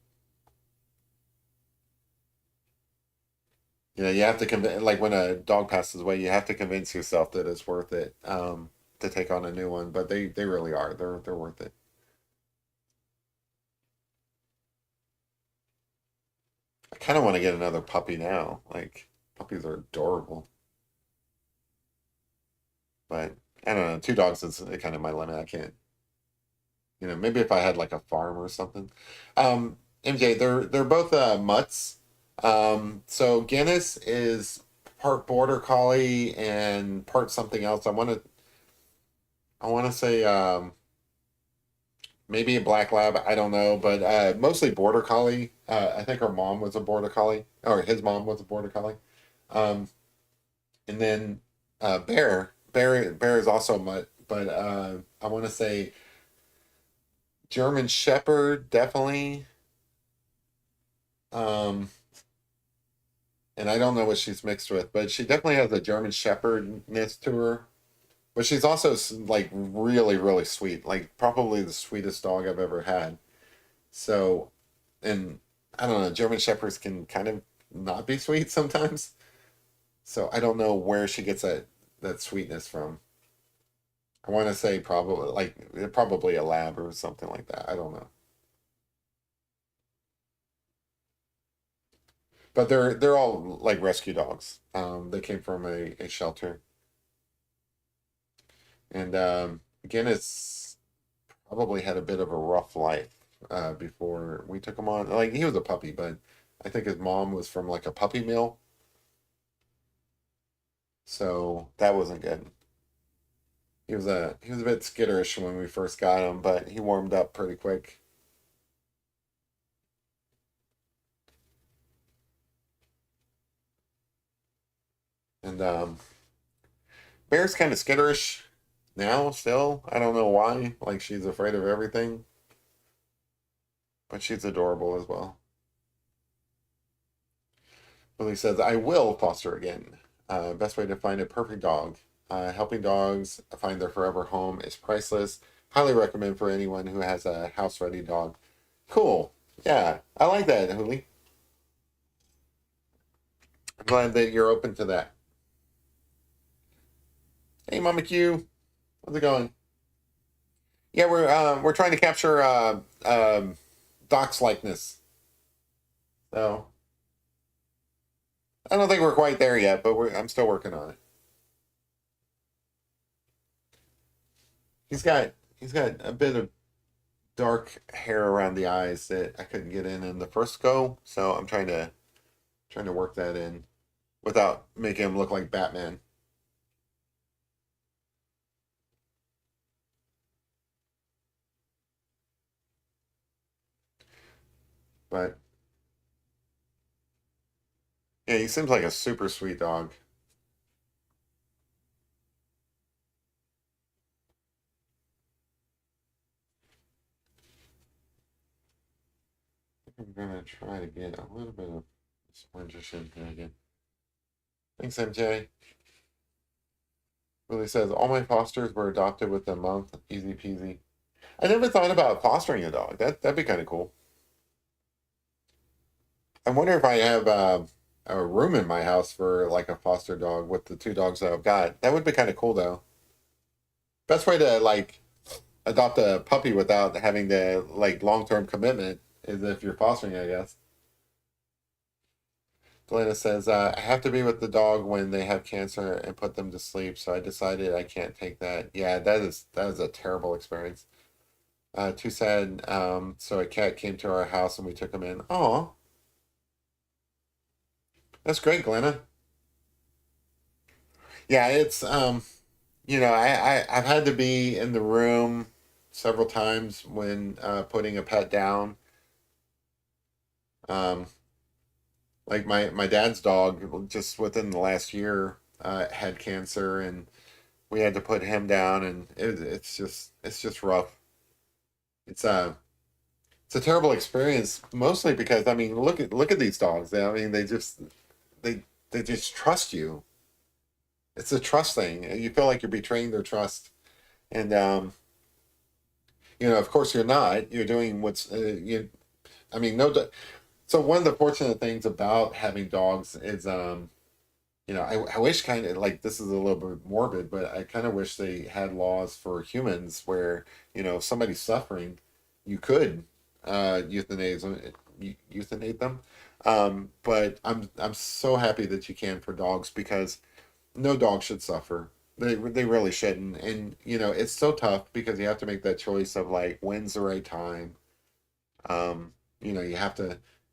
A: You have to convince, like when a dog passes away, you have to convince yourself that it's worth it to take on a new one. But they really are. They're worth it. I kind of want to get another puppy now. Like puppies are adorable, but I don't know. Two dogs is kind of my limit. I can't. Maybe if I had like a farm or something. MJ, they're both mutts. So Guinness is part border collie and part something else. I want to say maybe a black lab. I don't know, but mostly border collie. I think her mom was a border collie, or his mom was a border collie. Um, and then bear is also a mutt, but I want to say German Shepherd definitely. Um, and I don't know what she's mixed with, but she definitely has a German Shepherdness to her. But she's also like really, really sweet. Like probably the sweetest dog I've ever had. So, and I don't know, German Shepherds can kind of not be sweet sometimes. So I don't know where she gets that sweetness from. I want to say probably a lab or something like that. I don't know. But they're all like rescue dogs. They came from a shelter, and again, it's probably had a bit of a rough life before we took him on. Like he was a puppy, but I think his mom was from like a puppy mill, so that wasn't good. He was a bit skitterish when we first got him, but he warmed up pretty quick. And Bear's kind of skitterish now still. I don't know why. Like she's afraid of everything, but she's adorable as well. Billy says, I will foster again. Best way to find a perfect dog. Helping dogs find their forever home is priceless. Highly recommend for anyone who has a house ready dog. Cool. Yeah, I like that, Huli. I'm glad that you're open to that. Hey, Mama Q. How's it going? Yeah, we're trying to capture Doc's likeness. So I don't think we're quite there yet, but I'm still working on it. He's got a bit of dark hair around the eyes that I couldn't get in the first go, so I'm trying to work that in without making him look like Batman. But yeah, he seems like a super sweet dog. I'm gonna try to get a little bit of orange in here again. Thanks, MJ. Willie says all my fosters were adopted within a month. Easy peasy. I never thought about fostering a dog. That'd be kind of cool. I wonder if I have a room in my house for like a foster dog with the two dogs that I've got. That would be kind of cool though. Best way to like adopt a puppy without having the like long term commitment is if you're fostering, I guess. Delana says, I have to be with the dog when they have cancer and put them to sleep, so I decided I can't take that. Yeah, that is a terrible experience. Too sad. So a cat came to our house and we took him in. Oh, that's great, Glenna. Yeah, it's I've had to be in the room several times when putting a pet down. Um, like my dad's dog, just within the last year, had cancer, and we had to put him down, and it's just rough. It's it's a terrible experience, mostly because I mean, look at these dogs. I mean, they they just trust you. It's a trust thing. You feel like you're betraying their trust, and of course you're not. You're doing what's you. I mean, no. So one of the fortunate things about having dogs is, I wish kind of like this is a little bit morbid, but I kind of wish they had laws for humans where if somebody's suffering, you could euthanate them. But I'm so happy that you can for dogs because no dog should suffer. They really shouldn't, and it's so tough because you have to make that choice of like when's the right time.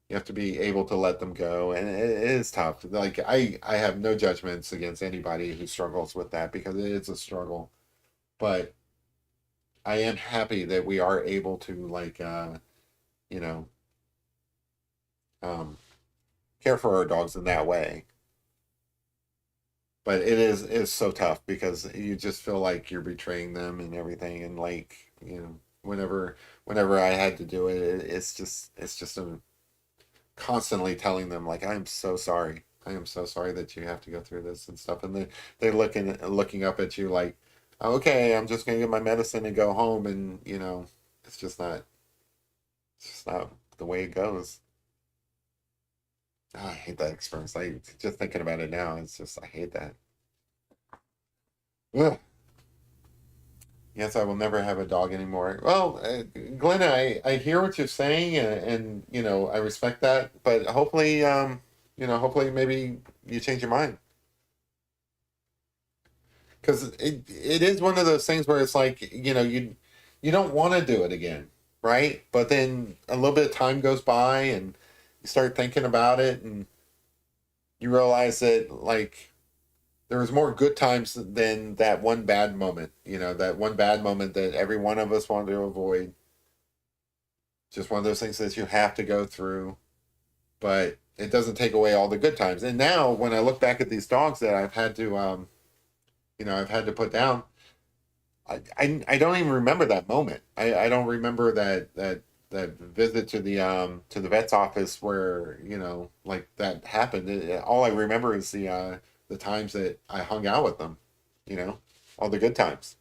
A: You have to be able to let them go, and it is tough. Like I have no judgments against anybody who struggles with that because it is a struggle. But I am happy that we are able to like you know um, care for our dogs in that way. But it is so tough because you just feel like you're betraying them and everything, and like whenever I had to do it, it's just a constantly telling them like I'm so sorry. I am so sorry that you have to go through this and stuff. And they looking up at you like, okay, I'm just gonna get my medicine and go home. And it's just not it's just not the way it goes. Oh, I hate that experience. I just thinking about it now. It's just I hate that. Ugh. Yes, I will never have a dog anymore. Well, Glenna, I hear what you're saying, and I respect that. But hopefully maybe you change your mind because it is one of those things where it's like you don't want to do it again, right? But then a little bit of time goes by and you start thinking about it and you realize that like there was more good times than that one bad moment. You know, that one bad moment that every one of us wanted to avoid. Just one of those things that you have to go through, but it doesn't take away all the good times. And now, when I look back at these dogs that I've had to, I've had to put down, I don't even remember that moment. I don't remember that visit to the vet's office where like that happened. All I remember is the times that I hung out with them, you know, all the good times.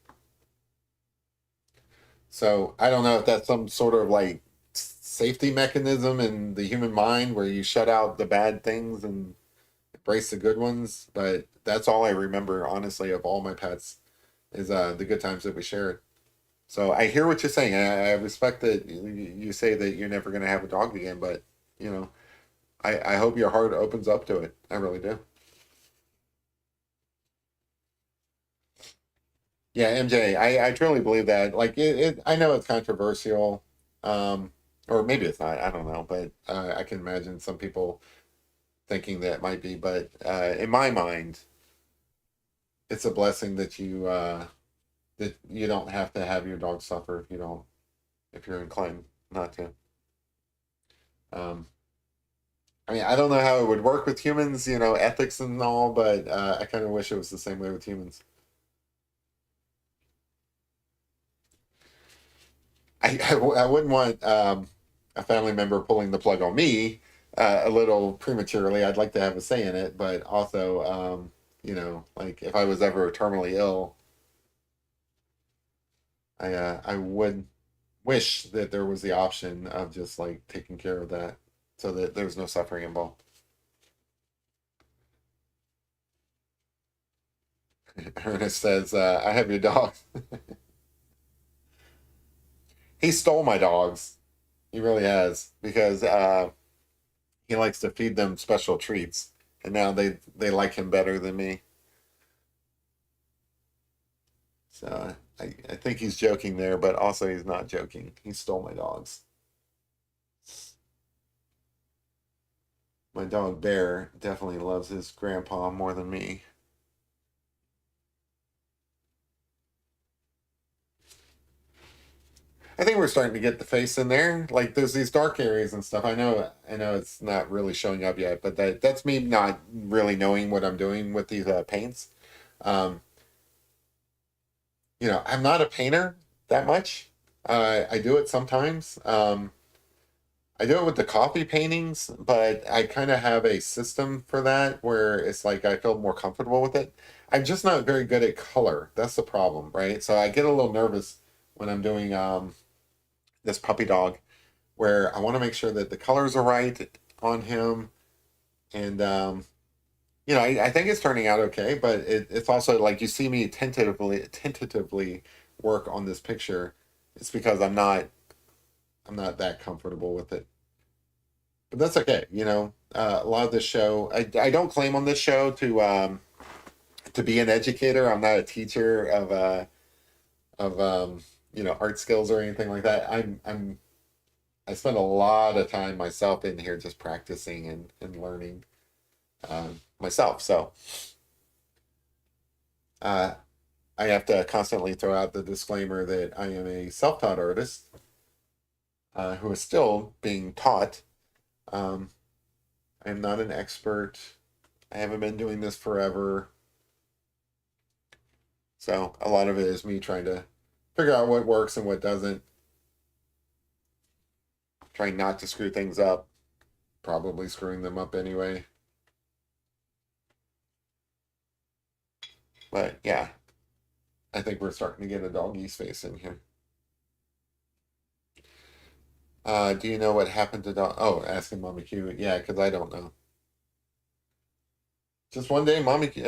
A: So I don't know if that's some sort of like safety mechanism in the human mind where you shut out the bad things and embrace the good ones. But that's all I remember, honestly, of all my pets is the good times that we shared. So I hear what you're saying. I respect that you say that you're never going to have a dog again, but you know, I hope your heart opens up to it. I really do. Yeah, MJ, I truly believe that. Like I know it's controversial, or maybe it's not. I don't know, but I can imagine some people thinking that it might be. But in my mind, it's a blessing that you don't have to have your dog suffer if you don't, if you're inclined not to. Um, I mean, I don't know how it would work with humans, ethics and all, but I kind of wish it was the same way with humans. I wouldn't want a family member pulling the plug on me a little prematurely. I'd like to have a say in it, but also, like if I was ever terminally ill, I would wish that there was the option of just like taking care of that so that there's no suffering involved. Ernest says, I have your dog. He stole my dogs. He really has because he likes to feed them special treats, and now they like him better than me. So I think he's joking there, but also he's not joking. He stole my dogs. My dog Bear definitely loves his grandpa more than me. I think we're starting to get the face in there. Like there's these dark areas and stuff. I know it's not really showing up yet, but that's me not really knowing what I'm doing with these paints. Um, I'm not a painter that much. I do it sometimes. I do it with the coffee paintings, but I kind of have a system for that where it's like I feel more comfortable with it. I'm just not very good at color. That's the problem, right? So I get a little nervous when I'm doing this puppy dog, where I want to make sure that the colors are right on him, and I think it's turning out okay. But it's also like you see me tentatively work on this picture. It's because I'm not that comfortable with it, but that's okay. A lot of this show, I don't claim on this show to be an educator. I'm not a teacher of art skills or anything like that. I spend a lot of time myself in here just practicing and learning myself. So uh, I have to constantly throw out the disclaimer that I am a self-taught artist who is still being taught. Um, I'm not an expert. I haven't been doing this forever. So a lot of it is me trying to figure out what works and what doesn't, trying not to screw things up, probably screwing them up anyway. But yeah, I think we're starting to get a doggy's face in here. Do you know what happened to dog? Oh, asking Mommy Q. Yeah, because I don't know. Just one day, Mommy Q,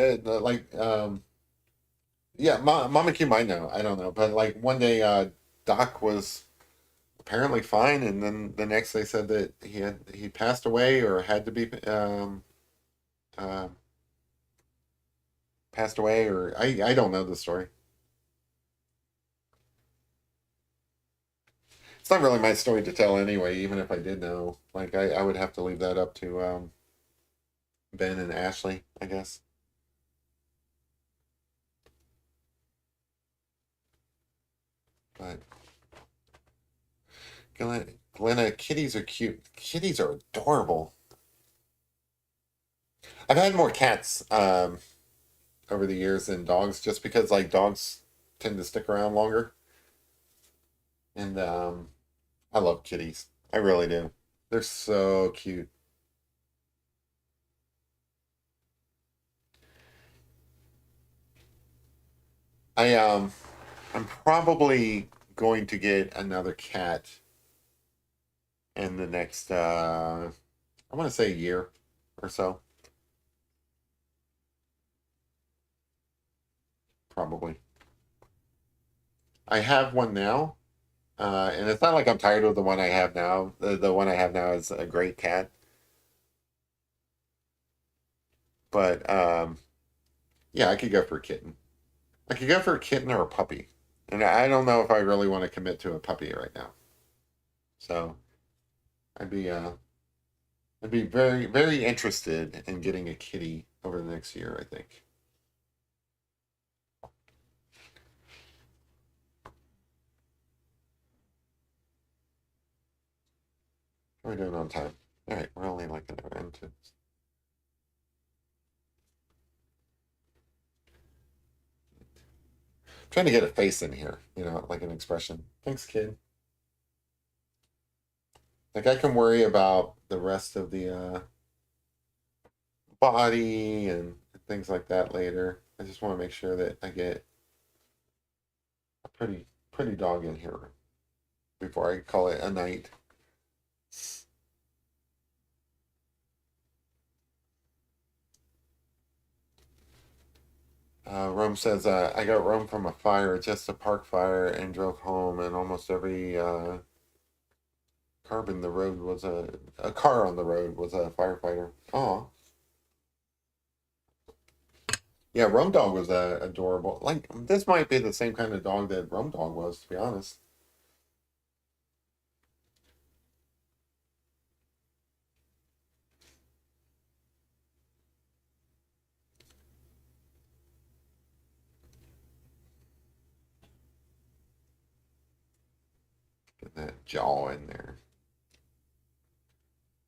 A: yeah, Mommy Q might know. I don't know, but like one day, Doc was apparently fine, and then the next they said that he passed away or had to be uh, passed away, or I don't know the story. It's not really my story to tell anyway. Even if I did know, like I would have to leave that up to Ben and Ashley, I guess. But Glenna, kitties are cute. Kitties are adorable. I've had more cats over the years than dogs, just because like dogs tend to stick around longer, and I love kitties. I really do. They're so cute. I I'm probably going to get another cat in the next I want to say a year or so, probably. I have one now, and it's not like I'm tired of the one I have now. The one I have now is a great cat, but yeah, I could go for a kitten. I could go for a kitten or a puppy, and I don't know if I really want to commit to a puppy right now. So I'd be I'd be very very interested in getting a kitty over the next year, I think. How are we doing on time? All right, we're only like an hour into. Trying to get a face in here, like an expression. Thanks, kid. Like I can worry about the rest of the body and things like that later. I just want to make sure that I get a pretty dog in here before I call it a night. Rome says, I got Rome from a fire, just a park fire, and drove home, and almost every carbon the road was a car on the road was a firefighter. Oh, yeah, Rome Dog was adorable. Like this might be the same kind of dog that Rome Dog was, to be honest. Get that jaw in there.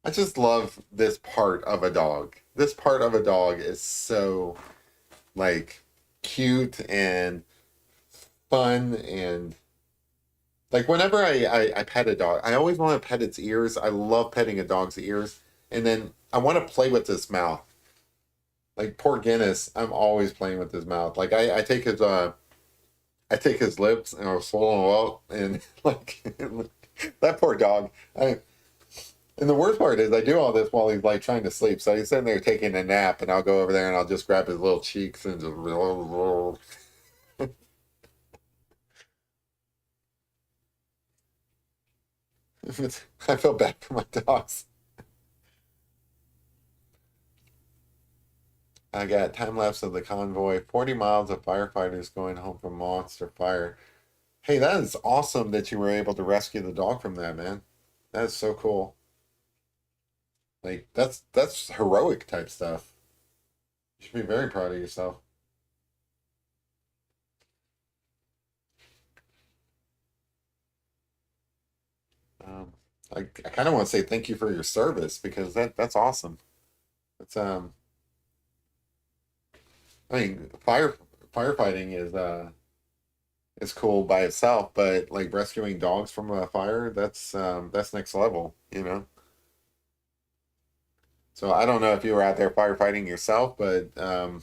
A: I just love this part of a dog. This part of a dog is so like cute and fun and like whenever I pet a dog, I always want to pet its ears. I love petting a dog's ears. And then I want to play with his mouth. Like poor Guinness, I'm always playing with his mouth. Like I take his lips and I'll swallow them up and like that poor dog. And the worst part is I do all this while he's like trying to sleep. So he's sitting there taking a nap and I'll go over there and I'll just grab his little cheeks and just I feel bad for my dogs. I got time lapse of the convoy, 40 miles of firefighters going home from monster fire. Hey, that is awesome that you were able to rescue the dog from that, man. That is so cool. Like that's heroic type stuff. You should be very proud of yourself. Um, I kind of want to say thank you for your service because that's awesome. It's I mean firefighting is cool by itself, but like rescuing dogs from a fire, that's next level. So I don't know if you were out there firefighting yourself, but I'm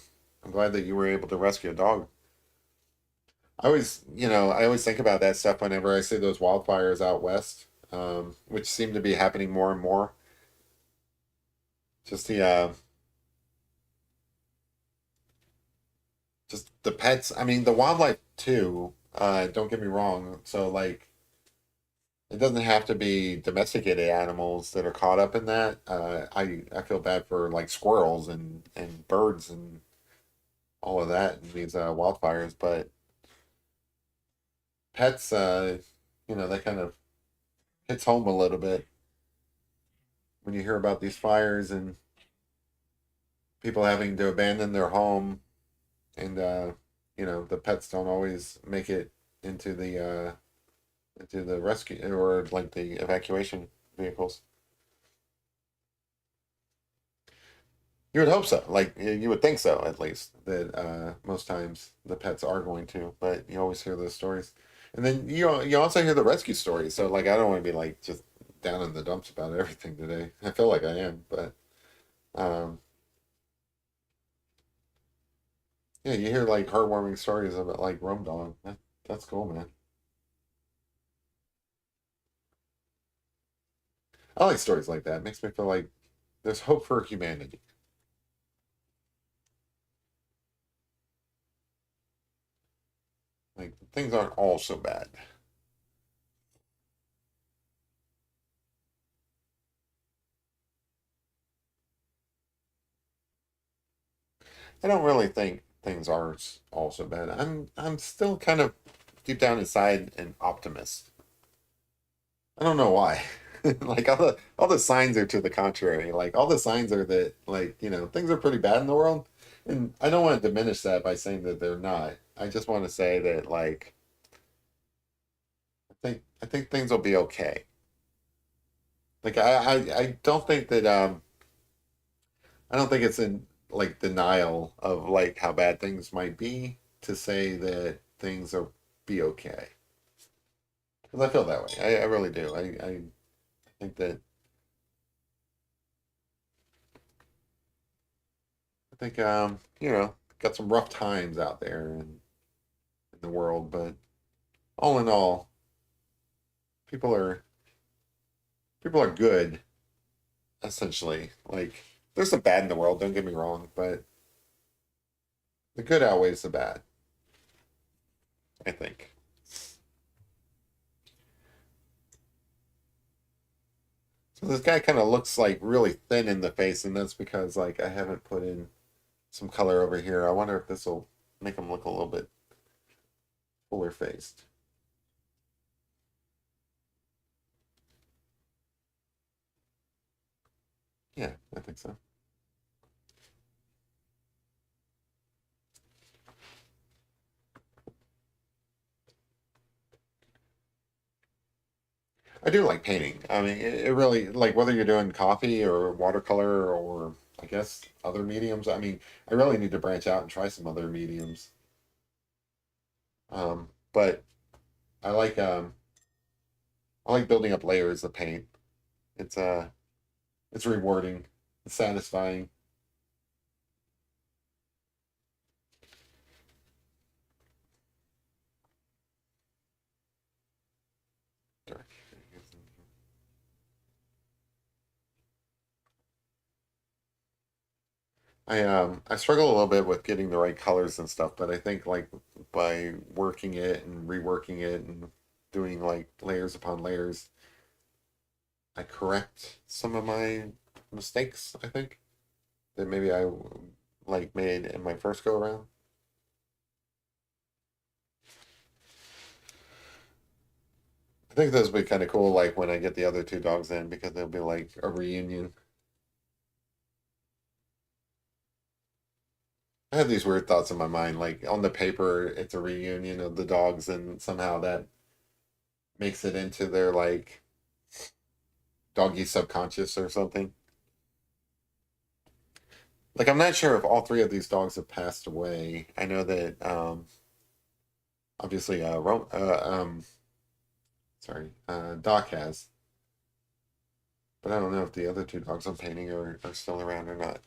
A: glad that you were able to rescue a dog. I always think about that stuff whenever I see those wildfires out west, which seem to be happening more and more. Just the pets. I mean, the wildlife too. Don't get me wrong. So like, it doesn't have to be domesticated animals that are caught up in that. I feel bad for like squirrels and birds and all of that in these wildfires, but pets, that kind of hits home a little bit when you hear about these fires and people having to abandon their home and the pets don't always make it into the into the rescue or like the evacuation vehicles. You would hope so. Like you would think so, at least that most times the pets are going to. But you always hear those stories, and then you also hear the rescue stories. So like I don't want to be like just down in the dumps about everything today. I feel like I am, but um, yeah, you hear like heartwarming stories about like Rum Dog. That's cool, man. I like stories like that. It makes me feel like there's hope for humanity. Like things aren't all so bad. I don't really think things are all so bad. I'm still kind of deep down inside an optimist. I don't know why. Like all the signs are to the contrary. Like all the signs are that like, things are pretty bad in the world. And I don't want to diminish that by saying that they're not. I just want to say that like I think things will be okay. Like I don't think that I don't think it's in like denial of like how bad things might be to say that things are be okay. Because I feel that way. I really do. I think that I think got some rough times out there in the world, but all in all, people are people are good essentially. Like there's some bad in the world, don't get me wrong, but the good outweighs the bad, I think. So this guy kind of looks like really thin in the face, and that's because like I haven't put in some color over here. I wonder if this will make him look a little bit fuller faced. Yeah, I think so. I do like painting. I mean, it really like whether you're doing coffee or watercolor or I guess other mediums. I mean, I really need to branch out and try some other mediums. But I like um I like building up layers of paint. It's it's rewarding, it's satisfying. I struggle a little bit with getting the right colors and stuff, but I think like by working it and reworking it and doing like layers upon layers, I correct some of my mistakes, I think, that maybe I like made in my first go around. I think those would be kind of cool, like when I get the other two dogs in, because they'll be like a reunion. I have these weird thoughts in my mind, like on the paper, it's a reunion of the dogs, and somehow that makes it into their like doggy subconscious or something. Like I'm not sure if all three of these dogs have passed away. I know that obviously sorry, Doc has, but I don't know if the other two dogs I'm painting are still around or not.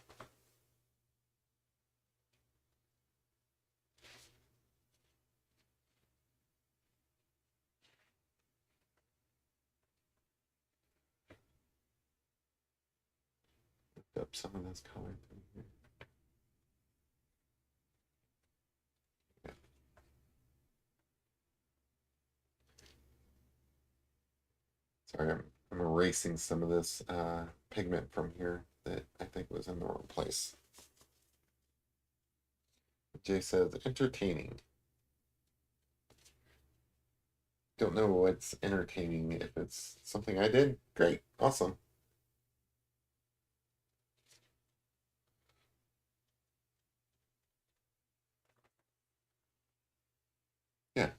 A: Up some of this color through here. Sorry, I'm erasing some of this pigment from here that I think was in the wrong place. Jay says entertaining. Don't know what's entertaining. If it's something I did, great, awesome. Yeah,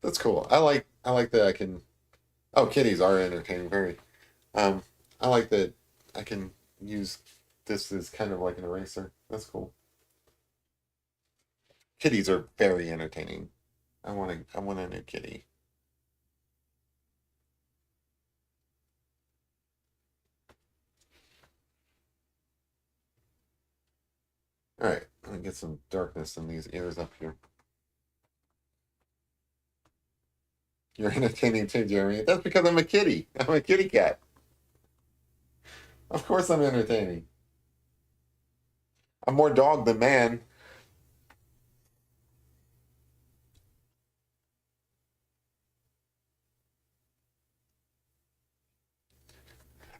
A: that's cool. I like that I can. Oh, kitties are entertaining. Very. Um, I like that I can use this as kind of like an eraser. That's cool. Kitties are very entertaining. I want a new kitty. All right, let me get some darkness in these ears up here. You're entertaining too, Jeremy. That's because I'm a kitty. I'm a kitty cat. Of course I'm entertaining. I'm more dog than man.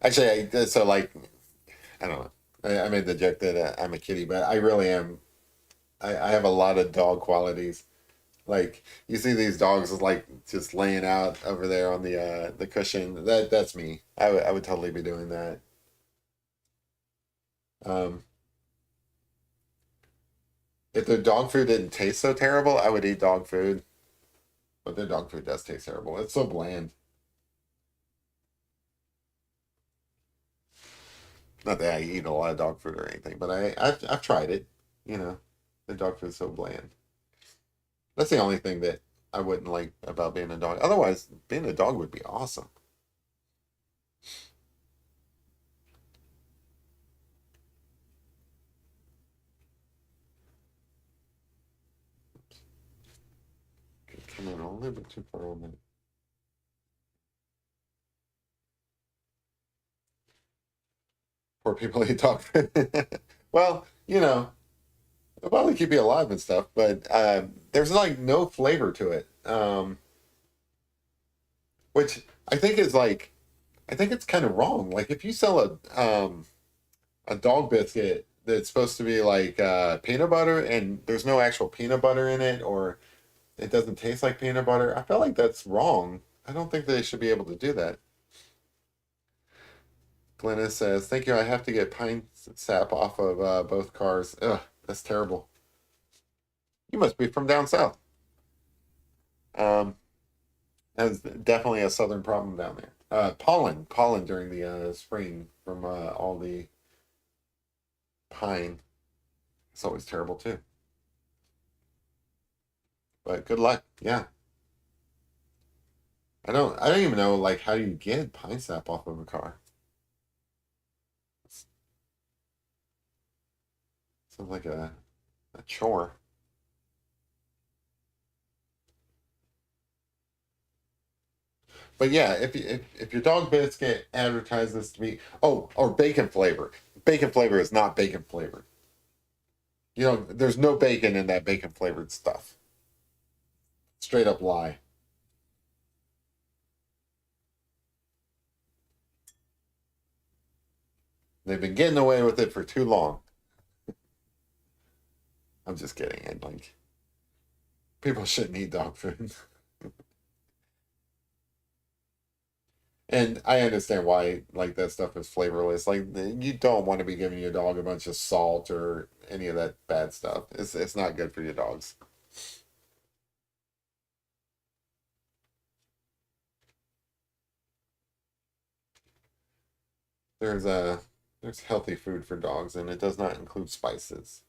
A: Actually, so like, I don't know. I made the joke that I'm a kitty, but I really am. I have a lot of dog qualities. Like you see these dogs like just laying out over there on the cushion. That's me. I would totally be doing that. Um, if the dog food didn't taste so terrible, I would eat dog food. But their dog food does taste terrible. It's so bland. Not that I eat a lot of dog food or anything, but I've tried it. You know, the dog food's so bland. That's the only thing that I wouldn't like about being a dog. Otherwise, being a dog would be awesome. Come on, a little bit too far on that. Poor people eat dog food. Well, it'll probably keep you alive and stuff, but there's like no flavor to it. Which I think is like, I think it's kind of wrong. Like if you sell a dog biscuit that's supposed to be like peanut butter and there's no actual peanut butter in it, or it doesn't taste like peanut butter, I feel like that's wrong. I don't think they should be able to do that. Glennis says, "Thank you. I have to get pine sap off of both cars. Ugh, that's terrible. You must be from down south." Um, that's definitely a southern problem down there. Pollen during the spring from all the pine. It's always terrible too. But good luck. Yeah, I don't even know like how you get pine sap off of a car. Sounds like a chore. But yeah, if your dog biscuit advertises to be or bacon flavor is not bacon flavor. There's no bacon in that bacon flavored stuff. Straight up lie. They've been getting away with it for too long. I'm just kidding. And like people shouldn't eat dog food. And I understand why like that stuff is flavorless. Like you don't want to be giving your dog a bunch of salt or any of that bad stuff. It's not good for your dogs. There's a there's healthy food for dogs and it does not include spices.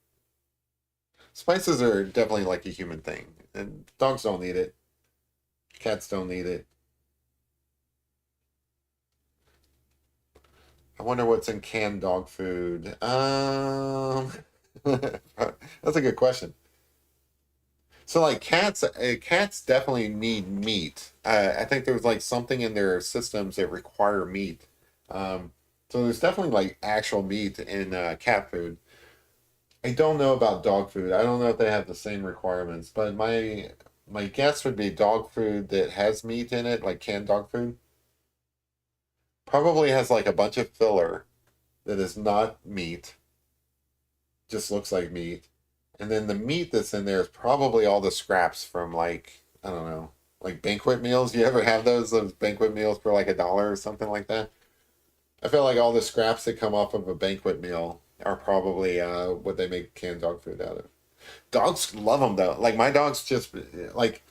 A: Spices are definitely like a human thing. And dogs don't need it. Cats don't need it. I wonder what's in canned dog food. That's a good question. So like cats definitely need meat. I think there's like something in their systems that require meat. Um, so there's definitely like actual meat in cat food. I don't know about dog food. I don't know if they have the same requirements, but my guess would be dog food that has meat in it, like canned dog food, probably has like a bunch of filler that is not meat, just looks like meat. And then the meat that's in there is probably all the scraps from like, I don't know, like banquet meals. You ever have those banquet meals for like $1 or something like that? I feel like all the scraps that come off of a banquet meal are probably what they make canned dog food out of. Dogs love them though. Like my dogs just like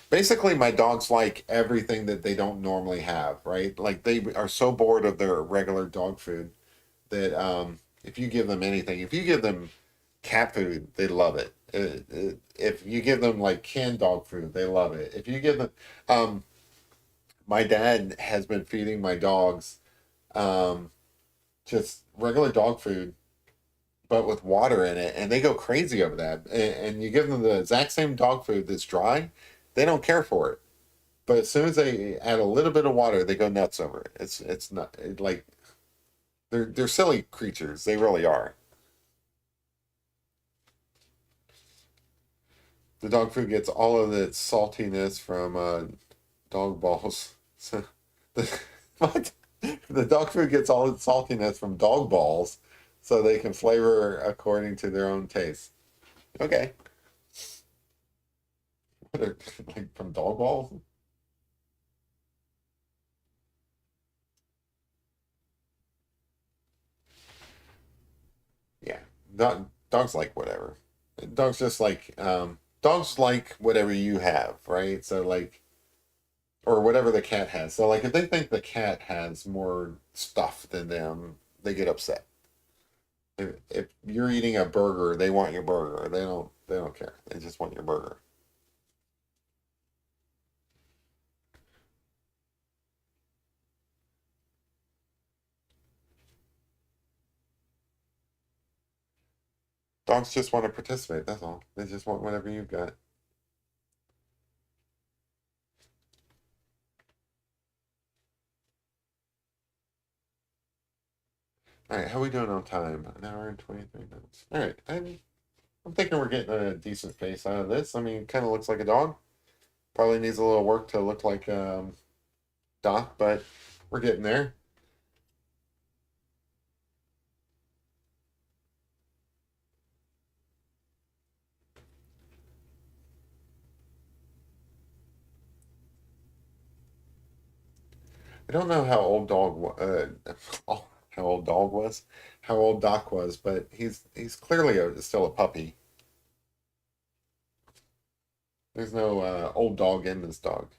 A: Basically, my dogs like everything that they don't normally have, right? Like they are so bored of their regular dog food that if you give them anything, if you give them cat food, they love it. If you give them like canned dog food, they love it. If you give them, um, my dad has been feeding my dogs um, just regular dog food, but with water in it, and they go crazy over that. And you give them the exact same dog food that's dry, they don't care for it. But as soon as they add a little bit of water, they go nuts over it. It's not like they're silly creatures. They really are. The dog food gets all of its saltiness from dog balls. So the, what? The dog food gets all its saltiness from dog balls, so they can flavor according to their own taste. Okay, what are, like from dog balls? Yeah, dogs like whatever. Dogs like whatever you have, right? So like or whatever the cat has. So like if they think the cat has more stuff than them, they get upset. If you're eating a burger, they want your burger. They don't care. They just want your burger. Dogs just want to participate, that's all. They just want whatever you've got. All right, how are we doing on time? An hour and 23 minutes. All right, I'm thinking we're getting a decent face out of this. I mean, it kind of looks like a dog. Probably needs a little work to look like Doc, but we're getting there. I don't know how old how old dog was, how old Doc was, but he's clearly still a puppy. There's no old dog in this dog.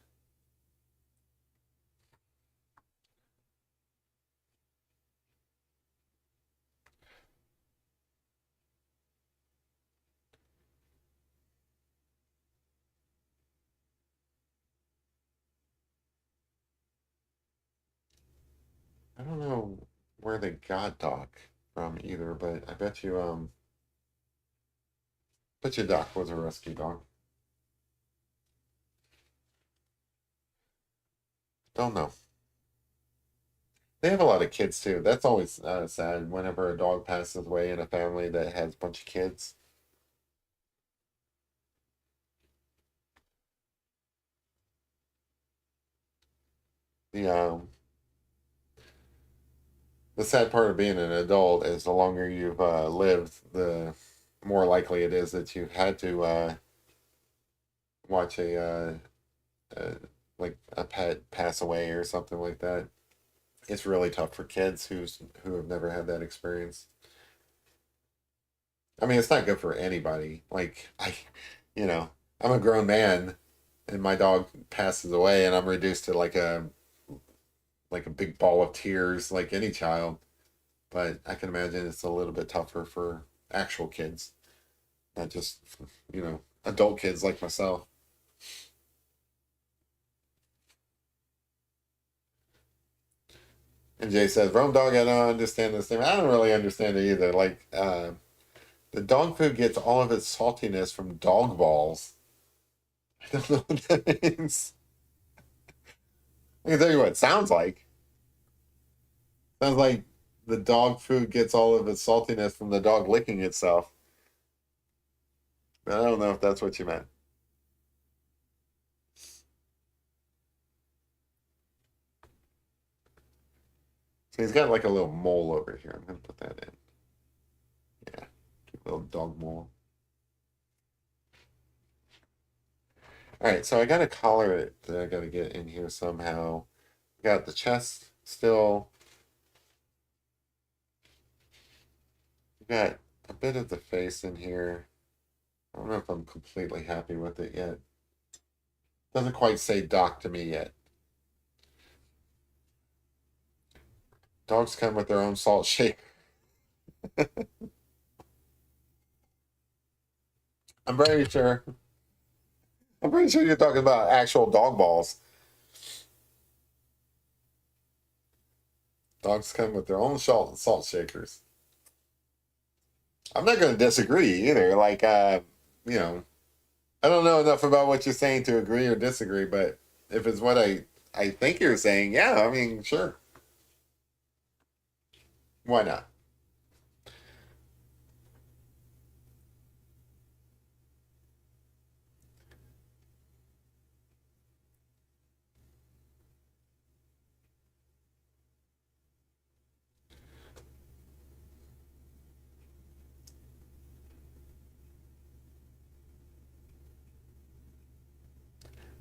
A: I don't know where they got Doc from either, but I bet you Doc was a rescue dog. Don't know. They have a lot of kids too. That's always sad whenever a dog passes away in a family that has a bunch of kids. The the sad part of being an adult is the longer you've lived, the more likely it is that you've had to watch uh, like a pet pass away or something like that. It's really tough for kids who have never had that experience. I mean, it's not good for anybody. You know, I'm a grown man, and my dog passes away, and I'm reduced to like a big ball of tears, like any child. But I can imagine it's a little bit tougher for actual kids, not just adult kids like myself. And Jay says, "Rome dog, I don't understand this thing. I don't really understand it either. Like, the dog food gets all of its saltiness from dog balls. I don't know what that means. I can tell you what it sounds like. Sounds like the dog food gets all of its saltiness from the dog licking itself. But I don't know if that's what you meant. So he's got like a little mole over here. I'm gonna put that in. Yeah, cute little dog mole. All right, so I got a collar that I got to get in here somehow. Got the chest still. Got a bit of the face in here. I don't know if I'm completely happy with it yet. Doesn't quite say doc to me yet. Dogs come with their own salt shake. I'm pretty sure. I'm pretty sure you're talking about actual dog balls. Dogs come with their own salt shakers. I'm not going to disagree either. Like, you know, I don't know enough about what you're saying to agree or disagree, but if it's what I think you're saying, yeah, I mean, sure. Why not?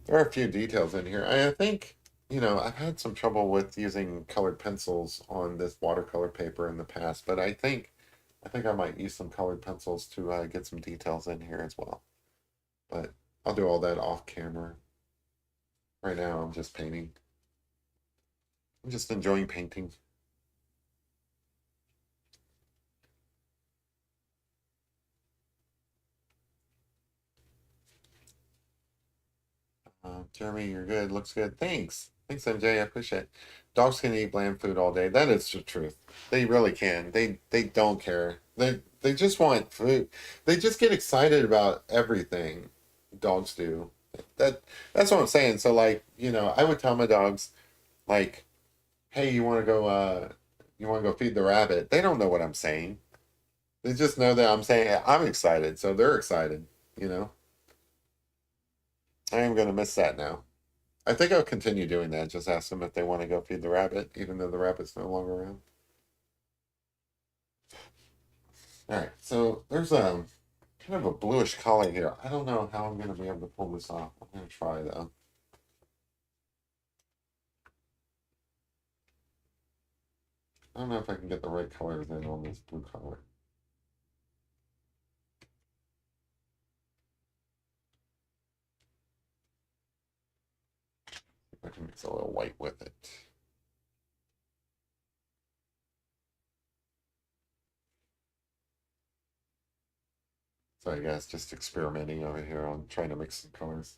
A: There are a few details in here. I think, I've had some trouble with using colored pencils on this watercolor paper in the past, but I think I might use some colored pencils to get some details in here as well. But I'll do all that off camera. Right now, I'm just painting. I'm just enjoying painting. Jeremy, you're good. Looks good. Thanks. Thanks, MJ. I appreciate it. Dogs can eat bland food all day. That is the truth. They really can. They don't care. They just want food. They just get excited about everything. Dogs do. That that's what I'm saying. So like, I would tell my dogs, like, hey, you wanna go feed the rabbit. They don't know what I'm saying. They just know that I'm saying I'm excited, so they're excited, you know. I am gonna miss that now. I think I'll continue doing that. Just ask them if they want to go feed the rabbit, even though the rabbit's no longer around. All right, so there's kind of a bluish color here. I don't know how I'm gonna be able to pull this off. I'm gonna try though. I don't know if I can get the right colors in on this blue color. I can mix a little white with it. Sorry guys, just experimenting over here on trying to mix some colors.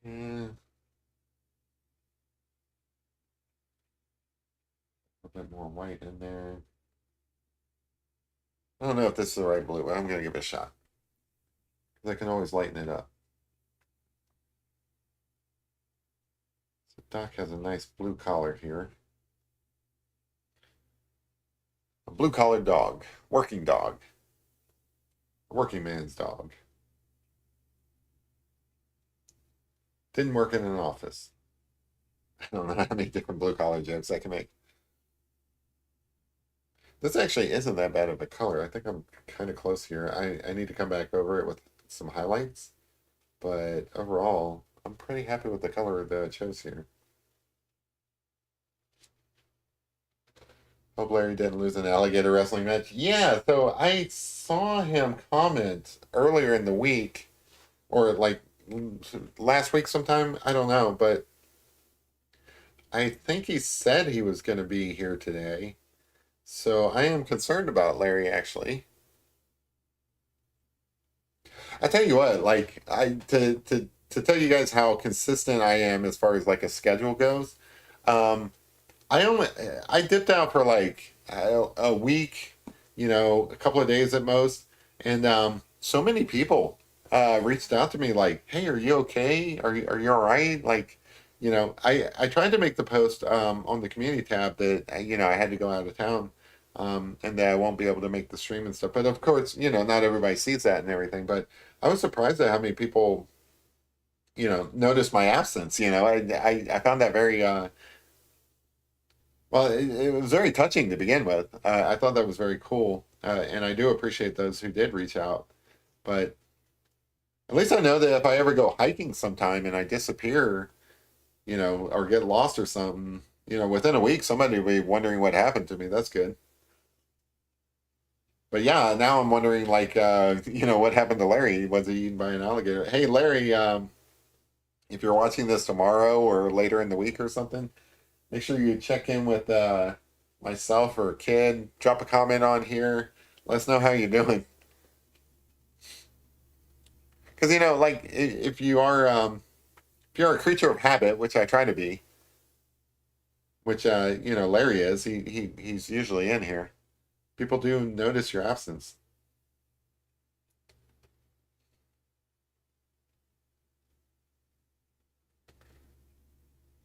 A: Yeah, a bit more white in there. I don't know if this is the right blue, but I'm gonna give it a shot. Because I can always lighten it up. So Doc has a nice blue collar here. A blue collared dog, working man's dog. Didn't work in an office. I don't know how many different blue collar jokes I can make. This actually isn't that bad of a color. I think I'm kind of close here. I need to come back over it with some highlights, but overall, I'm pretty happy with the color that I chose here. Hope Larry didn't lose an alligator wrestling match. Yeah, so I saw him comment earlier in the week, or like last week sometime. I don't know, but I think he said he was going to be here today. So I am concerned about Larry actually. I tell you what, like to tell you guys how consistent I am as far as like a schedule goes. Um, I only I dipped out for like a week, a couple of days at most, and so many people reached out to me like, "Hey, are you okay? Are you all right?" Like, I tried to make the post on the community tab that I had to go out of town, and that I won't be able to make the stream and stuff. But of course, not everybody sees that and everything. But I was surprised at how many people noticed my absence. I found that very well, it was very touching to begin with. I thought that was very cool, and I do appreciate those who did reach out. But at least I know that if I ever go hiking sometime and I disappear, or get lost or something, within a week somebody will be wondering what happened to me. That's good. But yeah, now I'm wondering, like, what happened to Larry? Was he eaten by an alligator? Hey, Larry, if you're watching this tomorrow or later in the week or something, make sure you check in with myself or a kid. Drop a comment on here. Let us know how you're doing. Because like if you're a creature of habit, which I try to be, which Larry is. He's usually in here. People do notice your absence.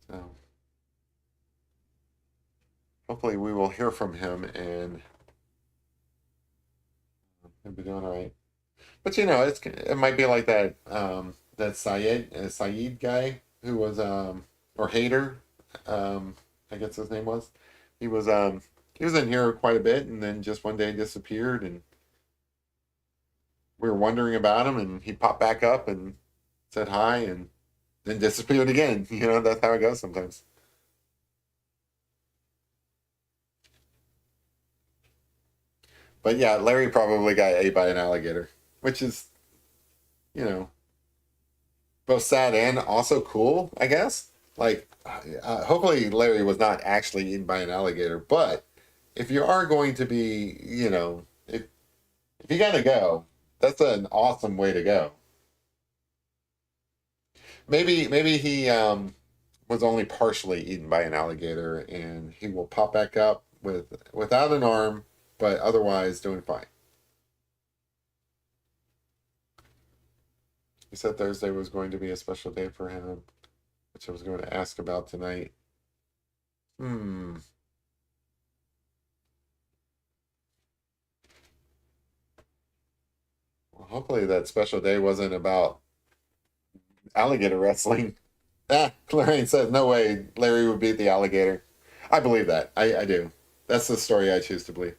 A: So hopefully we will hear from him and he'll be doing all right. But it might be like that Saeed guy who was or Hader, I guess his name was. He was he was in here quite a bit and then just one day disappeared and we were wondering about him and he popped back up and said hi and then disappeared again. That's how it goes sometimes. But yeah, Larry probably got ate by an alligator, which is, you know, both sad and also cool, I guess. Like, hopefully Larry was not actually eaten by an alligator. But if you are going to be, if you gotta go, that's an awesome way to go. Maybe he was only partially eaten by an alligator, and he will pop back up without an arm, but otherwise doing fine. He said Thursday was going to be a special day for him, which I was going to ask about tonight. Hmm. Well, hopefully that special day wasn't about alligator wrestling. Lorraine says, no way Larry would beat the alligator. I believe that. I do. That's the story I choose to believe.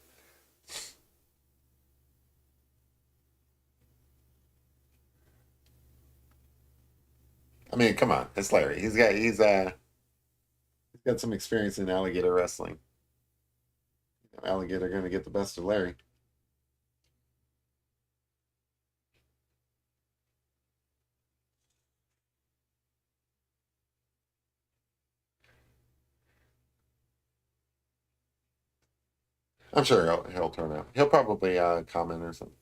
A: I mean, come on. It's Larry. He's got some experience in alligator wrestling. Alligator going to get the best of Larry. I'm sure he'll turn out. He'll probably comment or something.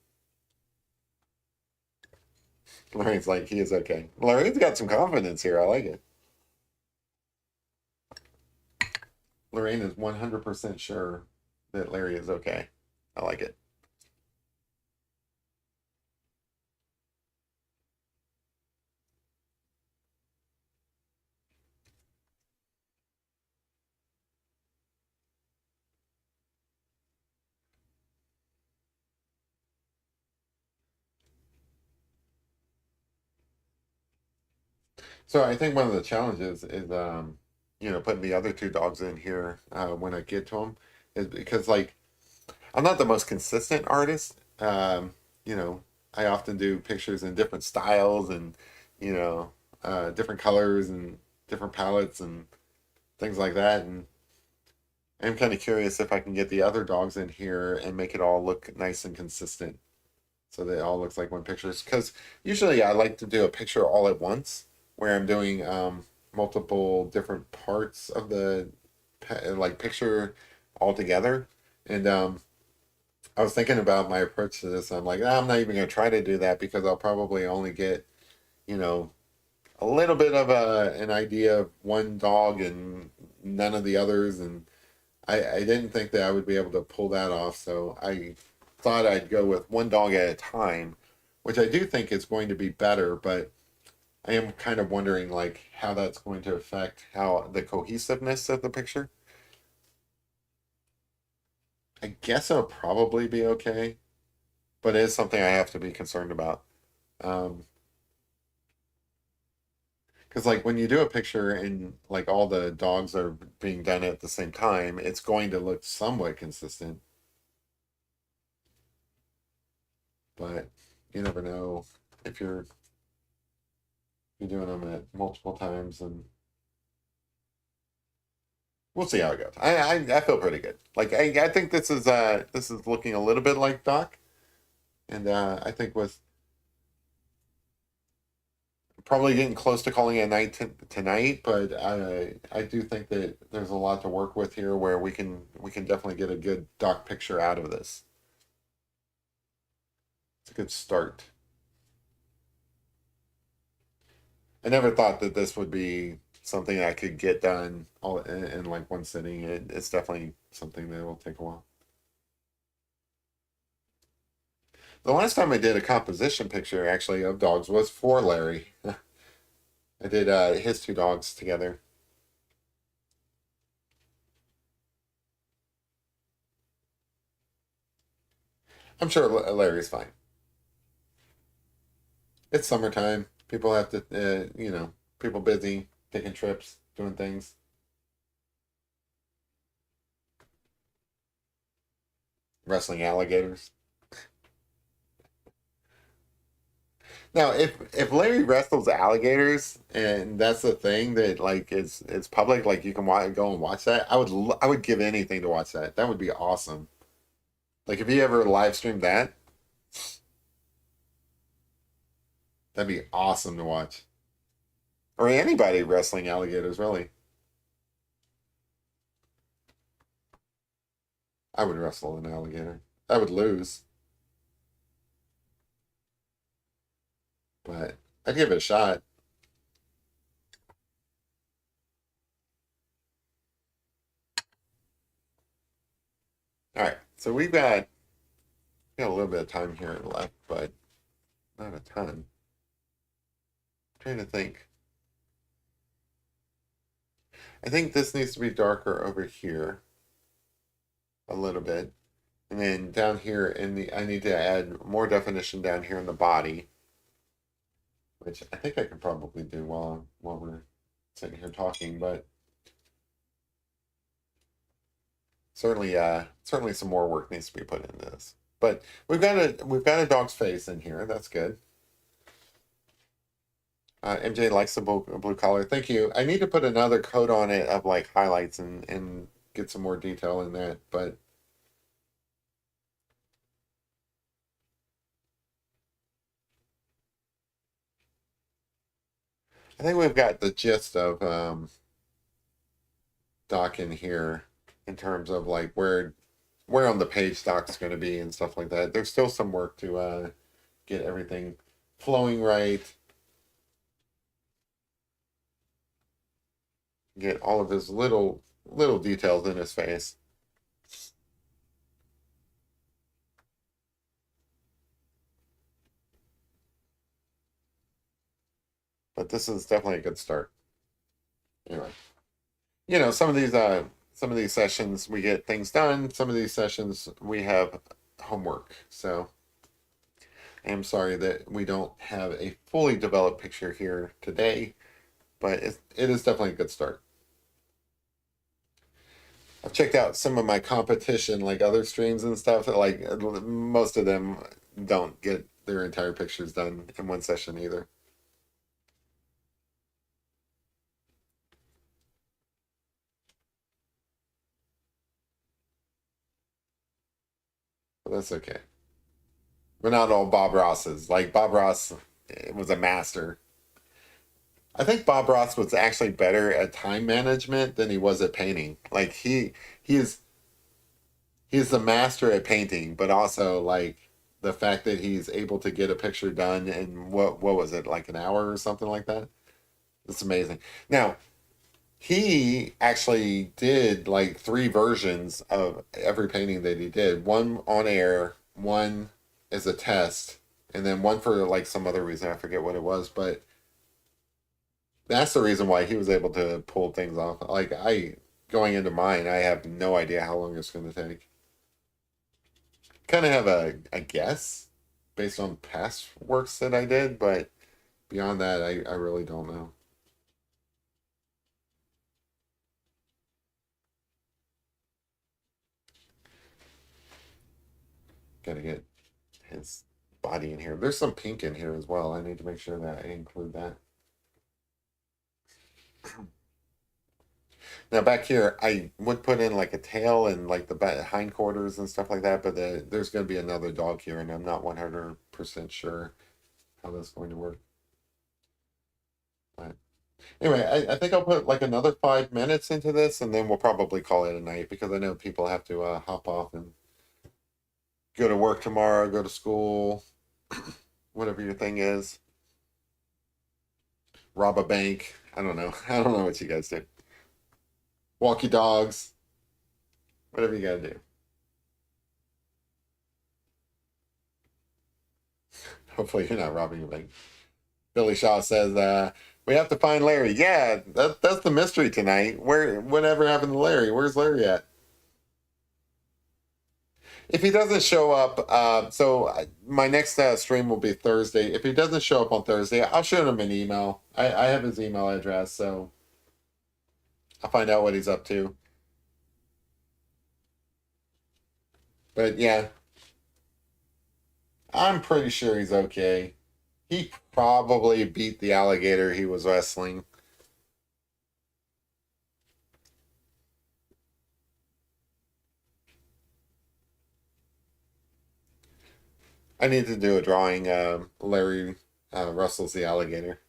A: Lorraine's like, he is okay. Lorraine's got some confidence here. I like it. Lorraine is 100% sure that Larry is okay. I like it. So I think one of the challenges is, putting the other two dogs in here when I get to them, is because like I'm not the most consistent artist. You know, I often do pictures in different styles and you know different colors and different palettes and things like that. And I'm kind of curious if I can get the other dogs in here and make it all look nice and consistent so that it all looks like one picture. Because usually I like to do a picture all at once, where I'm doing multiple different parts of the like picture all together. And I was thinking about my approach to this. I'm like, "Ah, I'm not even going to try to do that because I'll probably only get, you know, a little bit of an idea of one dog and none of the others. And I didn't think that I would be able to pull that off. So I thought I'd go with one dog at a time, which I do think is going to be better, but I am kind of wondering like how that's going to affect how the cohesiveness of the picture. I guess it'll probably be okay, but it is something I have to be concerned about. Um, because like when you do a picture and like all the dogs are being done at the same time, it's going to look somewhat consistent, but you never know if you're doing them at multiple times and We'll see how it goes. I feel pretty good. Like I think this is looking a little bit like Doc, and I think with probably getting close to calling it a night tonight, but I do think that there's a lot to work with here where we can definitely get a good Doc picture out of this. It's a good start. I never thought that this would be something I could get done all in like one sitting. It's definitely something that will take a while. The last time I did a composition picture actually of dogs was for Larry. I did his two dogs together. I'm sure Larry's fine. It's summertime. People have to, people busy, taking trips, doing things. Wrestling alligators. Now, if Larry wrestles alligators and that's the thing that like is public, like you can go and watch that, I would give anything to watch that. That would be awesome. Like if you ever live stream that, that'd be awesome to watch. Or anybody wrestling alligators, really. I would wrestle an alligator. I would lose, but I'd give it a shot. All right, so got a little bit of time here left, but not a ton. I'm trying to think. I think this needs to be darker over here a little bit. And then down here I need to add more definition down here in the body, which I think I can probably do while we're sitting here talking, but certainly some more work needs to be put into this. But we've got a dog's face in here. That's good. MJ likes the blue collar. Thank you. I need to put another coat on it of like highlights and get some more detail in that, but I think we've got the gist of Doc in here in terms of like where on the page Doc's going to be and stuff like that. There's still some work to get everything flowing right, get all of his little details in his face. But this is definitely a good start. Anyway, some of these sessions we get things done. Some of these sessions we have homework. So I am sorry that we don't have a fully developed picture here today, but it is definitely a good start. I've checked out some of my competition, like other streams and stuff. Like most of them don't get their entire pictures done in one session either. But that's okay. We're not all Bob Rosses. Like Bob Ross was a master. I think Bob Ross was actually better at time management than he was at painting. Like he is he's the master at painting, but also like the fact that he's able to get a picture done in what was it, like an hour or something like that? It's amazing. Now, he actually did like three versions of every painting that he did. One on air, one as a test, and then one for like some other reason. I forget what it was, but that's the reason why he was able to pull things off. Like going into mine, I have no idea how long it's going to take. Kind of have a guess based on past works that I did, but beyond that, I really don't know. Gotta get his body in here. There's some pink in here as well. I need to make sure that I include that. Now back here, I would put in like a tail and like the hindquarters and stuff like that, but there's going to be another dog here, and I'm not 100% sure how that's going to work. But anyway, I think I'll put like another 5 minutes into this, and then we'll probably call it a night because I know people have to hop off and go to work tomorrow, go to school, whatever your thing is, rob a bank. I don't know. I don't know what you guys do. Walk your dogs, whatever you got to do. Hopefully, you're not robbing a bank. Billy Shaw says, we have to find Larry. Yeah, that's the mystery tonight. Whatever happened to Larry? Where's Larry at? If he doesn't show up, my next stream will be Thursday. If he doesn't show up on Thursday, I'll shoot him an email. I have his email address, so I'll find out what he's up to. But yeah, I'm pretty sure he's okay. He probably beat the alligator he was wrestling. I need to do a drawing. Larry wrestles the alligator.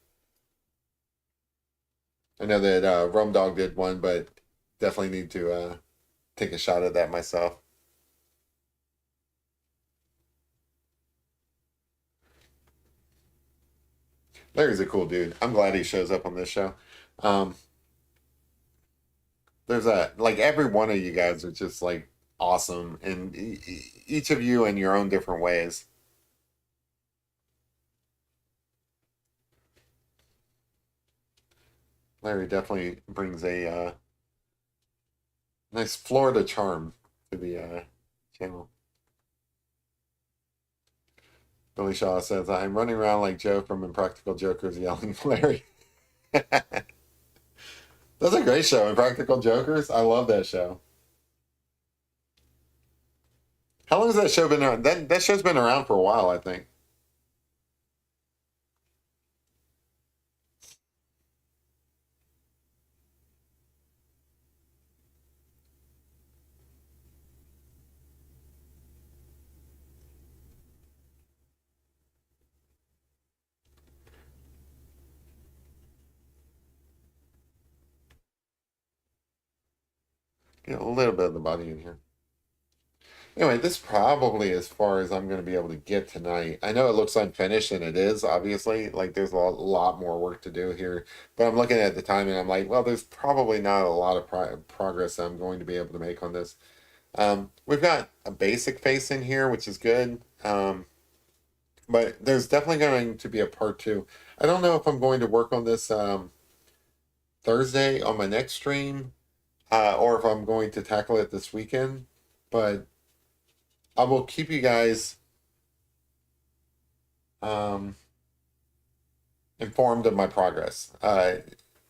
A: I know that Rum Dog did one, but definitely need to take a shot at that myself. Larry's a cool dude. I'm glad he shows up on this show. Um, there's a like every one of you guys are just like awesome, and each of you in your own different ways. Larry definitely brings a nice Florida charm to the channel. Billy Shaw says, I'm running around like Joe from Impractical Jokers yelling Larry. That's a great show, Impractical Jokers. I love that show. How long has that show been around? That show's been around for a while, I think. Get a little bit of the body in here. Anyway, this probably as far as I'm going to be able to get tonight. I know it looks unfinished, and it is, obviously. Like, there's a lot more work to do here. But I'm looking at the time, and I'm like, well, there's probably not a lot of progress I'm going to be able to make on this. We've got a basic face in here, which is good. But there's definitely going to be a part two. I don't know if I'm going to work on this Thursday on my next stream, or if I'm going to tackle it this weekend. But I will keep you guys um, informed of my progress.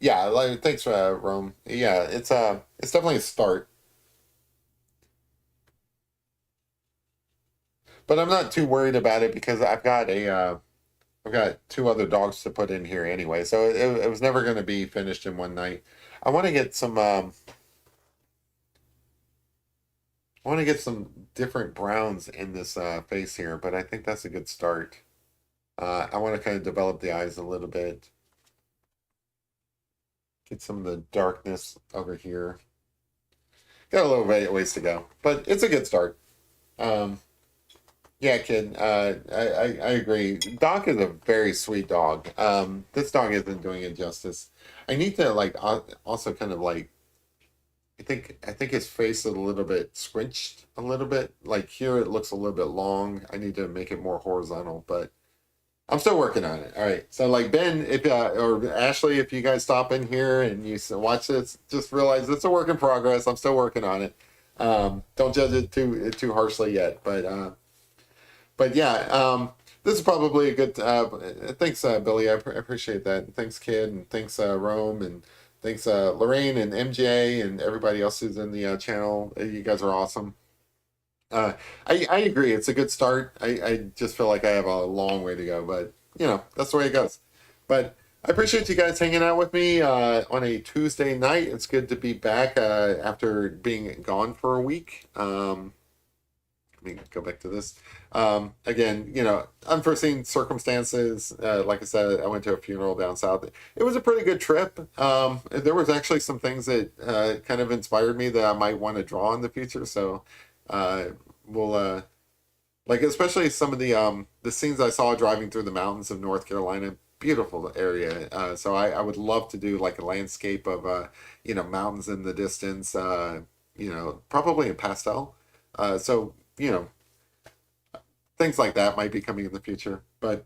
A: Yeah, like, thanks, Rome. Yeah, it's definitely a start, but I'm not too worried about it because I've got two other dogs to put in here anyway, so it was never going to be finished in one night. I want to get some. I want to get some different browns in this face here, but I think that's a good start. I want to kind of develop the eyes a little bit. Get some of the darkness over here. Got a little ways to go, but it's a good start. Um, yeah, kid. I agree. Doc is a very sweet dog. This dog isn't doing it justice. I need to like also kind of like. I think his face is a little bit squinched a little bit. Like here, it looks a little bit long. I need to make it more horizontal, but I'm still working on it. All right. So like Ben, if or Ashley, if you guys stop in here and you watch this, just realize it's a work in progress. I'm still working on it. Don't judge it too harshly yet, but yeah, this is probably a good. Thanks, Billy. I appreciate that. Thanks, kid, and thanks, Rome, and thanks, Lorraine and MJ, and everybody else who's in the channel. You guys are awesome. I agree. It's a good start. I just feel like I have a long way to go, but that's the way it goes. But I appreciate you guys hanging out with me on a Tuesday night. It's good to be back after being gone for a week. Let me go back to this. Again, unforeseen circumstances. Like I said, I went to a funeral down south. It was a pretty good trip. There was actually some things that kind of inspired me that I might want to draw in the future. So uh, we'll like especially some of the scenes I saw driving through the mountains of North Carolina. Beautiful area. So I would love to do like a landscape of mountains in the distance. Probably in pastel. So things like that might be coming in the future. But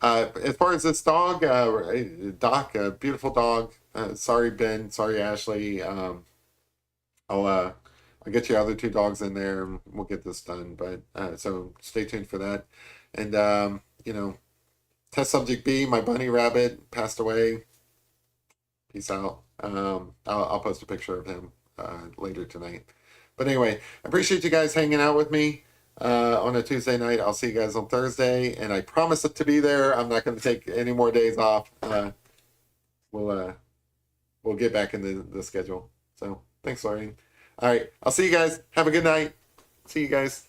A: as far as this dog, Doc, a beautiful dog. Sorry, Ben. Sorry, Ashley. I'll get your other two dogs in there, and we'll get this done. But so stay tuned for that. And test subject B, my bunny rabbit, passed away. Peace out. I'll post a picture of him later tonight. But anyway, I appreciate you guys hanging out with me on a Tuesday night. I'll see you guys on Thursday, and I promise to be there. I'm not going to take any more days off. We'll get back in the schedule. So thanks, Lorraine. All right, I'll see you guys. Have a good night. See you guys.